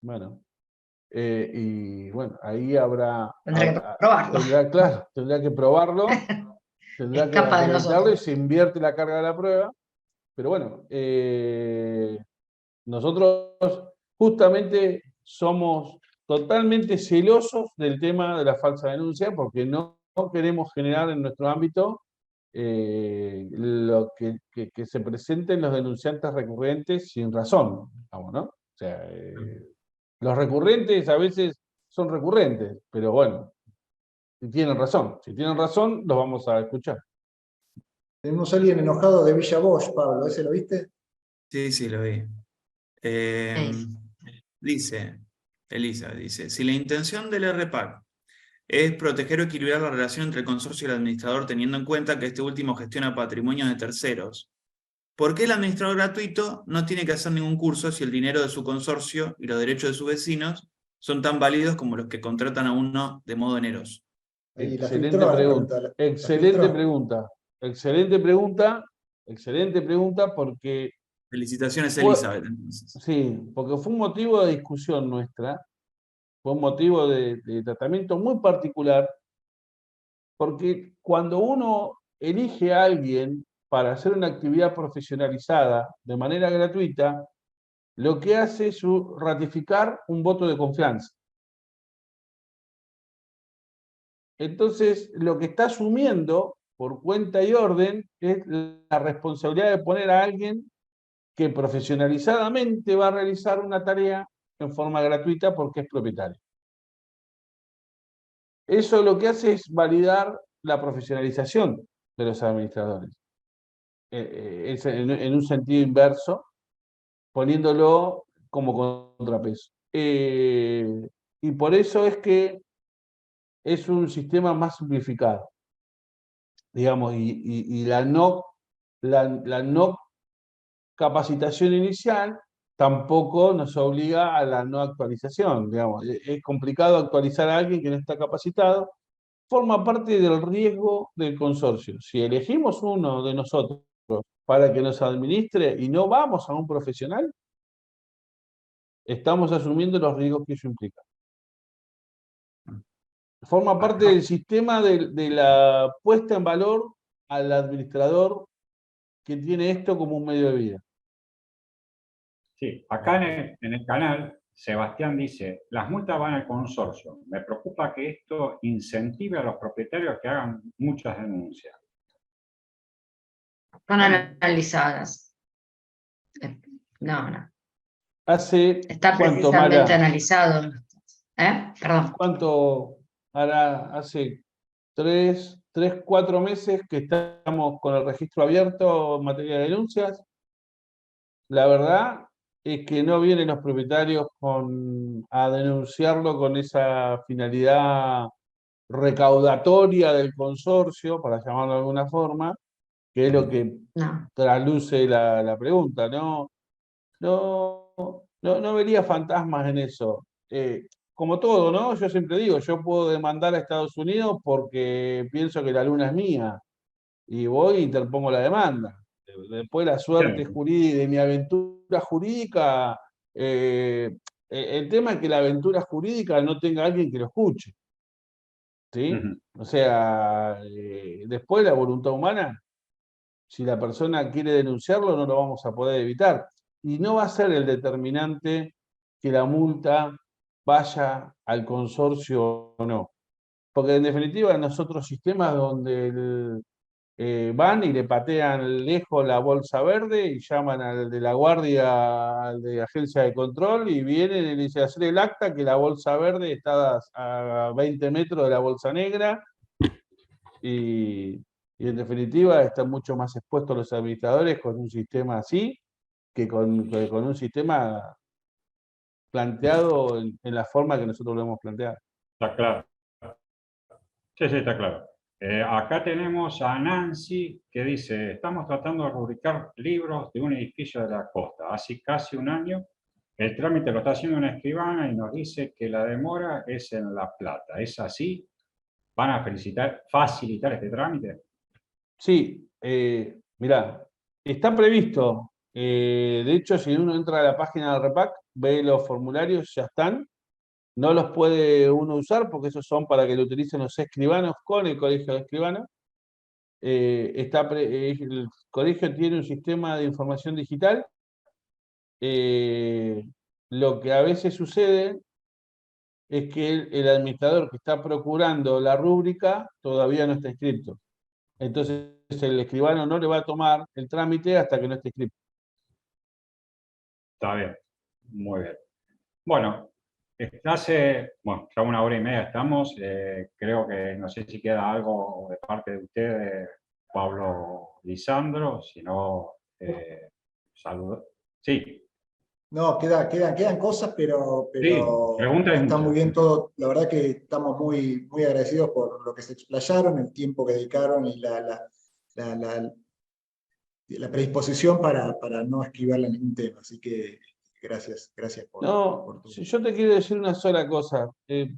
Speaker 3: bueno, y bueno, ahí
Speaker 6: Tendrá que probarlo.
Speaker 3: tendrá que probarlo, tendrá que
Speaker 6: Escapa de
Speaker 3: acreditarlo y
Speaker 6: nosotros.
Speaker 3: se invierte la carga de la prueba. Pero bueno, nosotros justamente somos totalmente celosos del tema de la falsa denuncia, porque no queremos generar en nuestro ámbito lo que se presenten los denunciantes recurrentes sin razón, digamos, ¿no? O sea, los recurrentes a veces son recurrentes, pero bueno, si tienen razón, los vamos a escuchar.
Speaker 5: Tenemos a alguien enojado de Villa Bosch, Pablo, ¿ese lo viste?
Speaker 4: Sí, sí, lo vi. Dice, Elisa, dice, si la intención del RPAC es proteger o equilibrar la relación entre el consorcio y el administrador, teniendo en cuenta que este último gestiona patrimonios de terceros, ¿por qué el administrador gratuito no tiene que hacer ningún curso si el dinero de su consorcio y los derechos de sus vecinos son tan válidos como los que contratan a uno de modo oneroso?
Speaker 5: Ahí la
Speaker 3: Excelente
Speaker 5: filtró la
Speaker 3: pregunta.
Speaker 5: pregunta.
Speaker 3: Excelente
Speaker 5: filtró.
Speaker 3: pregunta. Excelente pregunta. Excelente pregunta porque
Speaker 4: Felicitaciones, Elizabeth. Entonces.
Speaker 3: sí, porque fue un motivo de discusión nuestra, fue un motivo de tratamiento muy particular, porque cuando uno elige a alguien para hacer una actividad profesionalizada de manera gratuita, lo que hace es ratificar un voto de confianza. Entonces, lo que está asumiendo por cuenta y orden es la responsabilidad de poner a alguien que profesionalizadamente va a realizar una tarea en forma gratuita porque es propietario. Eso lo que hace es validar la profesionalización de los administradores. Es en un sentido inverso, poniéndolo como contrapeso. Y por eso es que es un sistema más simplificado, digamos, y la no capacitación inicial tampoco nos obliga a la no actualización, digamos. Es complicado actualizar a alguien que no está capacitado, forma parte del riesgo del consorcio. Si elegimos uno de nosotros para que nos administre y no vamos a un profesional, estamos asumiendo los riesgos que eso implica. Forma parte del sistema de la puesta en valor al administrador que tiene esto como un medio de vida.
Speaker 2: Sí, acá en el canal, Sebastián dice, las multas van al consorcio. Me preocupa que esto incentive a los propietarios que hagan muchas denuncias.
Speaker 6: Son analizadas. No.
Speaker 3: Hace
Speaker 6: Está
Speaker 3: cuánto,
Speaker 6: precisamente
Speaker 3: Mara,
Speaker 6: analizado. Perdón.
Speaker 3: ¿cuánto hará? Hace 4 meses que estamos con el registro abierto en materia de denuncias. La verdad es que no vienen los propietarios a denunciarlo con esa finalidad recaudatoria del consorcio, para llamarlo de alguna forma, que es lo que
Speaker 6: No.
Speaker 3: trasluce la pregunta, ¿no? No vería fantasmas en eso. Como todo, ¿no? Yo siempre digo, yo puedo demandar a Estados Unidos porque pienso que la luna es mía y voy e interpongo la demanda. Después la suerte jurídica de mi aventura jurídica, el tema es que la aventura jurídica no tenga alguien que lo escuche, ¿sí? O sea, después la voluntad humana, si la persona quiere denunciarlo, no lo vamos a poder evitar. Y no va a ser el determinante que la multa vaya al consorcio o no. Porque en definitiva, en los otros sistemas donde van y le patean lejos la bolsa verde y llaman al de la guardia, al de agencia de control, y vienen y le dicen hacer el acta que la bolsa verde está a 20 metros de la bolsa negra. Y en definitiva están mucho más expuestos los administradores con un sistema así que con un sistema planteado en la forma que nosotros lo hemos planteado.
Speaker 2: Está claro. Sí, está claro. Acá tenemos a Nancy que dice, estamos tratando de rubricar libros de un edificio de la costa. Hace casi un año el trámite lo está haciendo una escribana y nos dice que la demora es en La Plata. ¿Es así? ¿Van a facilitar este trámite?
Speaker 3: Sí, mirá, está previsto. De hecho, si uno entra a la página del REPAC, ve los formularios, ya están. No los puede uno usar porque esos son para que lo utilicen los escribanos con el colegio de escribanos. El colegio tiene un sistema de información digital. Lo que a veces sucede es que el administrador que está procurando la rúbrica todavía no está inscrito. Entonces el escribano no le va a tomar el trámite hasta que no esté inscrito.
Speaker 2: Está bien, muy bien. Bueno, ya 1 hora y media estamos. Creo que no sé si queda algo de parte de ustedes, Pablo, Lisandro, si no, saludo. Sí.
Speaker 5: No, quedan cosas, pero
Speaker 2: preguntas
Speaker 5: está muy
Speaker 2: muchas.
Speaker 5: bien todo. La verdad que estamos muy, muy agradecidos por lo que se explayaron, el tiempo que dedicaron y la predisposición para no esquivarle ningún tema. Así que gracias por
Speaker 3: No,
Speaker 5: tu...
Speaker 3: yo te quiero decir una sola cosa,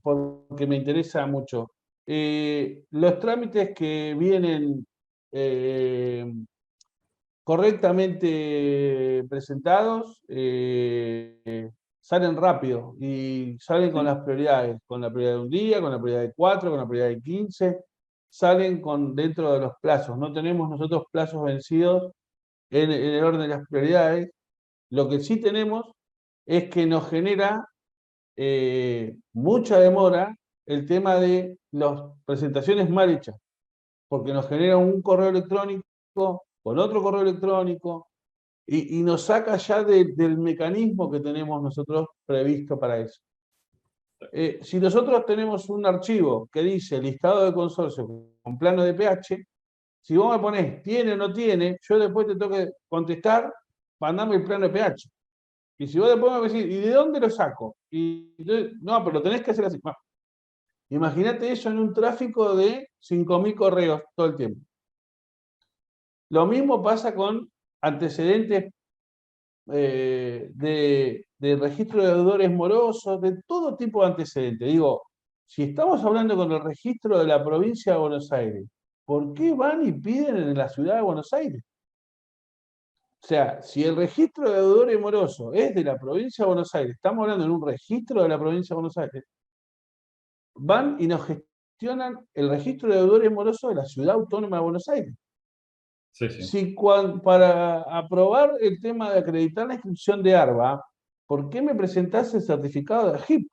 Speaker 3: porque me interesa mucho. Los trámites que vienen correctamente presentados salen rápido y salen con las prioridades, con la prioridad de un día, con la prioridad de 4, con la prioridad de 15, salen dentro de los plazos. No tenemos nosotros plazos vencidos en el orden de las prioridades. Lo que sí tenemos es que nos genera mucha demora el tema de las presentaciones mal hechas, porque nos genera un correo electrónico con otro correo electrónico, y nos saca ya del mecanismo que tenemos nosotros previsto para eso. Si nosotros tenemos un archivo que dice listado de consorcio con plano de pH, si vos me ponés tiene o no tiene, yo después te tengo que contestar, mandame el plano de pH. Y si vos después me decís, ¿y de dónde lo saco? Y no, pero lo tenés que hacer así. Bueno, imagínate eso en un tráfico de 5.000 correos todo el tiempo. Lo mismo pasa con antecedentes de registro de deudores morosos, de todo tipo de antecedentes. Digo, si estamos hablando con el registro de la provincia de Buenos Aires, ¿por qué van y piden en la ciudad de Buenos Aires? O sea, si el registro de deudores morosos es de la provincia de Buenos Aires, estamos hablando en un registro de la provincia de Buenos Aires, van y nos gestionan el registro de deudores morosos de la ciudad autónoma de Buenos Aires.
Speaker 2: Sí, sí.
Speaker 3: Si para aprobar el tema de acreditar la inscripción de ARBA, ¿por qué me presentás el certificado de AGIP?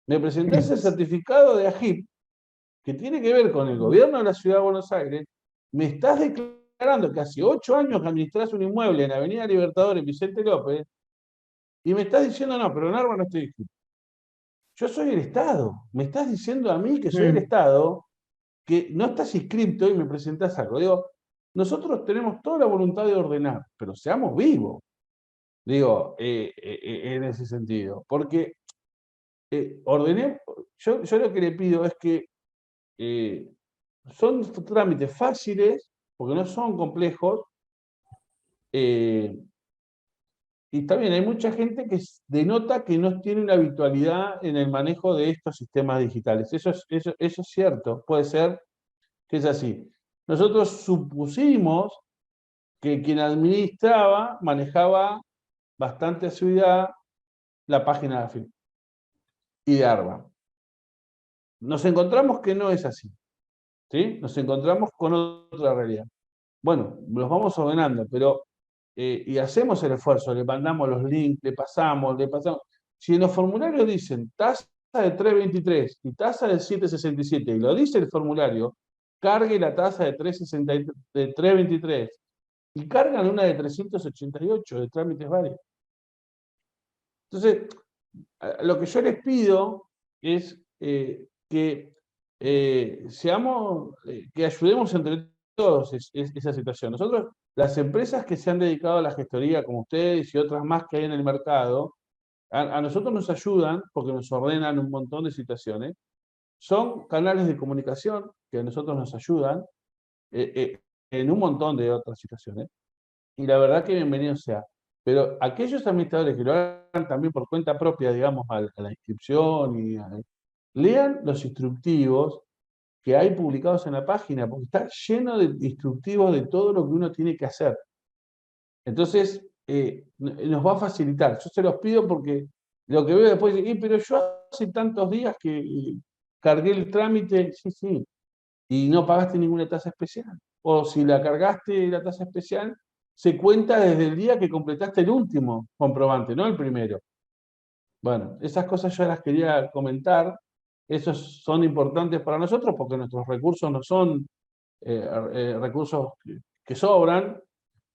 Speaker 3: Me presentás el certificado de AGIP, que tiene que ver con el gobierno de la ciudad de Buenos Aires. Me estás declarando que hace 8 años que administrás un inmueble en Avenida Libertadores, Vicente López, y me estás diciendo, no, pero en ARBA no estoy inscrito. Yo soy el Estado. Me estás diciendo a mí que soy el Estado, que no estás inscrito y me presentás algo. Digo, nosotros tenemos toda la voluntad de ordenar, pero seamos vivos, digo, en ese sentido. Porque ordenemos, yo lo que le pido es que son trámites fáciles, porque no son complejos, y también hay mucha gente que denota que no tiene una habitualidad en el manejo de estos sistemas digitales. Eso es cierto, puede ser que es así. Nosotros supusimos que quien administraba manejaba bastante asiduidad la página de AFIP y de ARBA. Nos encontramos que no es así, ¿sí? Nos encontramos con otra realidad. Bueno, los vamos ordenando, pero y hacemos el esfuerzo, le mandamos los links, le pasamos. Si en los formularios dicen tasa de 3.23 y tasa de 7.67, y lo dice el formulario, cargue la tasa de 3.23 y cargan una de 388 de trámites varios. Entonces, lo que yo les pido es que que ayudemos entre todos esa situación. Nosotros, las empresas que se han dedicado a la gestoría, como ustedes y otras más que hay en el mercado, a nosotros nos ayudan porque nos ordenan un montón de situaciones. Son canales de comunicación que a nosotros nos ayudan en un montón de otras situaciones. Y la verdad que bienvenido sea. Pero aquellos administradores que lo hagan también por cuenta propia, digamos, a la inscripción, lean los instructivos que hay publicados en la página, porque está lleno de instructivos de todo lo que uno tiene que hacer. Entonces, nos va a facilitar. Yo se los pido porque lo que veo después, pero yo hace tantos días que cargué el trámite, sí, y no pagaste ninguna tasa especial. O si la cargaste la tasa especial, se cuenta desde el día que completaste el último comprobante, no el primero. Bueno, esas cosas yo las quería comentar. Esos son importantes para nosotros porque nuestros recursos no son recursos que sobran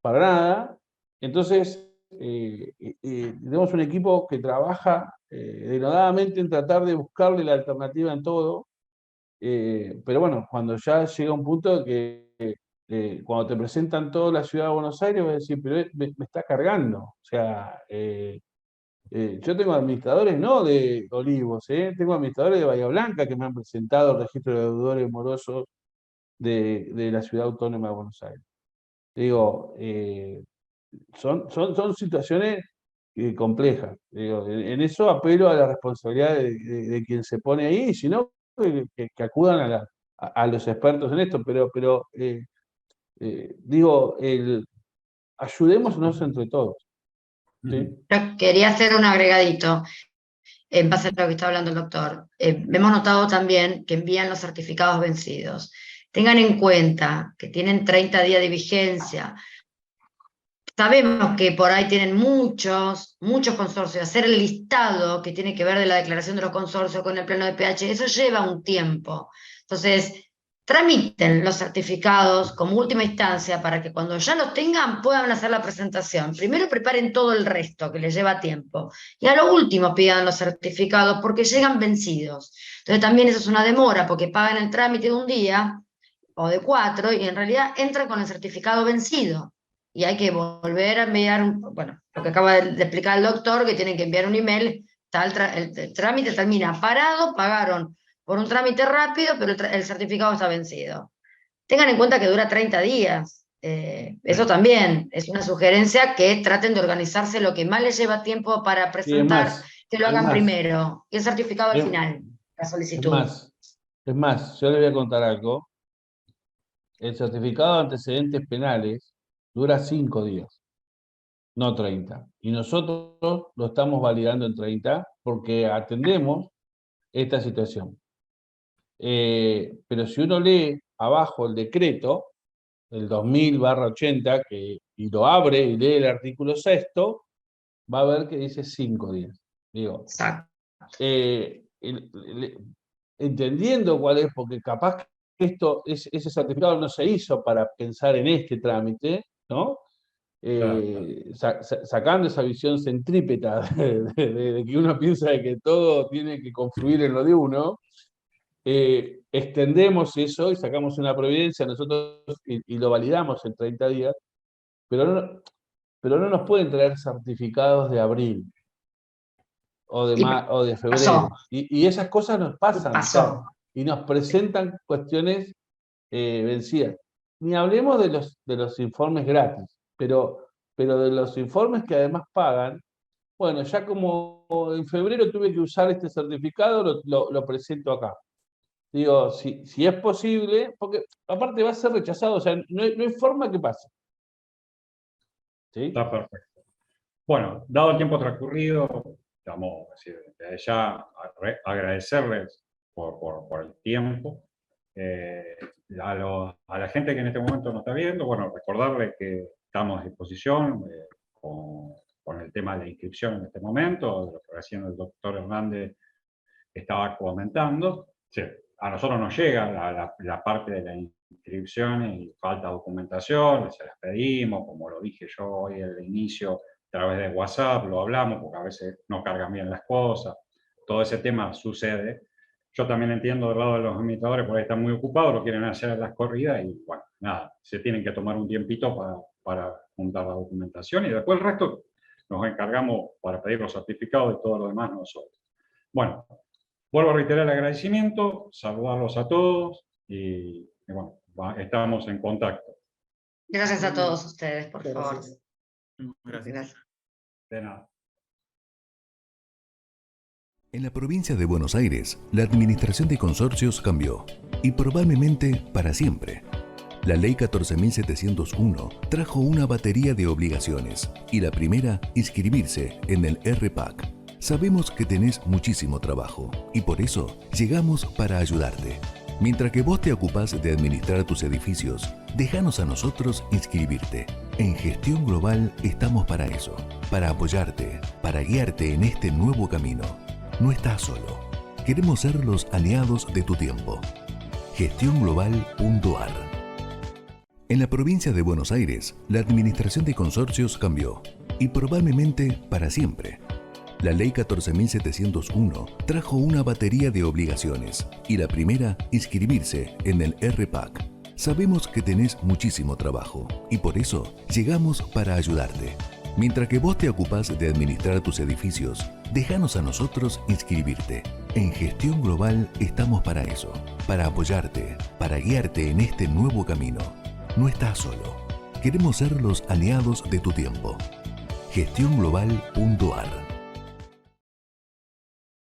Speaker 3: para nada. Entonces, tenemos un equipo que trabaja denodadamente en tratar de buscarle la alternativa en todo. Pero bueno, cuando ya llega un punto que cuando te presentan toda la ciudad de Buenos Aires, vas a decir, pero me está cargando. O sea, yo tengo administradores no de Olivos, tengo administradores de Bahía Blanca que me han presentado el registro de deudores morosos de la ciudad autónoma de Buenos Aires. Digo, son situaciones complejas. Digo, en eso apelo a la responsabilidad de quien se pone ahí, y si no, que acudan a los expertos en esto, pero digo, ayudémonos entre todos. ¿Sí?
Speaker 6: Yo quería hacer un agregadito en base a lo que está hablando el doctor. Hemos notado también que envían los certificados vencidos. Tengan en cuenta que tienen 30 días de vigencia. Sabemos que por ahí tienen muchos consorcios. Hacer el listado que tiene que ver de la declaración de los consorcios con el plano de pH, eso lleva un tiempo. Entonces, tramiten los certificados como última instancia para que cuando ya los tengan puedan hacer la presentación. Primero preparen todo el resto que les lleva tiempo. Y a lo último pidan los certificados porque llegan vencidos. Entonces también eso es una demora porque pagan el trámite de un día o de 4 y en realidad entran con el certificado vencido. Y hay que volver a enviar, bueno, lo que acaba de explicar el doctor, que tienen que enviar un email, el trámite termina parado, pagaron por un trámite rápido, pero el certificado está vencido. Tengan en cuenta que dura 30 días. Eso también es una sugerencia, que traten de organizarse lo que más les lleva tiempo para presentar, que lo hagan primero, y el certificado al final, la solicitud.
Speaker 3: Es más, yo les voy a contar algo. El certificado de antecedentes penales dura 5 días, no 30. Y nosotros lo estamos validando en 30 porque atendemos esta situación. Pero si uno lee abajo el decreto, el 2000/80, y lo abre y lee el artículo 6º, va a ver que dice 5 días. Digo, entendiendo cuál es, porque capaz que ese certificado no se hizo para pensar en este trámite, ¿no? Sacando esa visión centrípeta de que uno piensa de que todo tiene que confluir en lo de uno, extendemos eso y sacamos una providencia nosotros y lo validamos en 30 días, pero no nos pueden traer certificados de abril o de febrero. Y esas cosas nos pasan, y nos presentan cuestiones vencidas. Ni hablemos de los informes gratis, pero de los informes que además pagan. Bueno, ya como en febrero tuve que usar este certificado, lo presento acá. Digo, si es posible, porque aparte va a ser rechazado, o sea, no hay forma que pase. ¿Sí?
Speaker 2: Está perfecto. Bueno, dado el tiempo transcurrido, vamos a decir, desde ya agradecerles por el tiempo. A la gente que en este momento nos está viendo, bueno, recordarles que estamos a disposición con el tema de la inscripción en este momento, lo que recién el doctor Hernández estaba comentando. Sí, a nosotros nos llega la parte de la inscripción y falta documentación, se las pedimos, como lo dije yo hoy al inicio, a través de WhatsApp, lo hablamos, porque a veces no cargan bien las cosas, todo ese tema sucede. Yo también entiendo del lado de los administradores, porque están muy ocupados, lo quieren hacer a las corridas, y bueno, nada, se tienen que tomar un tiempito para juntar la documentación, y después el resto nos encargamos para pedir los certificados y todo lo demás nosotros. Bueno, vuelvo a reiterar el agradecimiento, saludarlos a todos, y bueno, estamos en contacto.
Speaker 6: Gracias a todos ustedes, por favor.
Speaker 4: Gracias.
Speaker 2: De nada.
Speaker 1: En la provincia de Buenos Aires, la administración de consorcios cambió, y probablemente para siempre. La Ley 14.701 trajo una batería de obligaciones, y la primera, inscribirse en el RPAC. Sabemos que tenés muchísimo trabajo, y por eso llegamos para ayudarte. Mientras que vos te ocupás de administrar tus edificios, déjanos a nosotros inscribirte. En Gestión Global estamos para eso, para apoyarte, para guiarte en este nuevo camino. No estás solo. Queremos ser los aliados de tu tiempo. Gestiónglobal.ar. En la provincia de Buenos Aires, la administración de consorcios cambió, y probablemente para siempre. La Ley 14.701 trajo una batería de obligaciones, y la primera, inscribirse en el RPAC. Sabemos que tenés muchísimo trabajo, y por eso llegamos para ayudarte. Mientras que vos te ocupás de administrar tus edificios, déjanos a nosotros inscribirte. En Gestión Global estamos para eso, para apoyarte, para guiarte en este nuevo camino. No estás solo. Queremos ser los aliados de tu tiempo. Gestiónglobal.ar.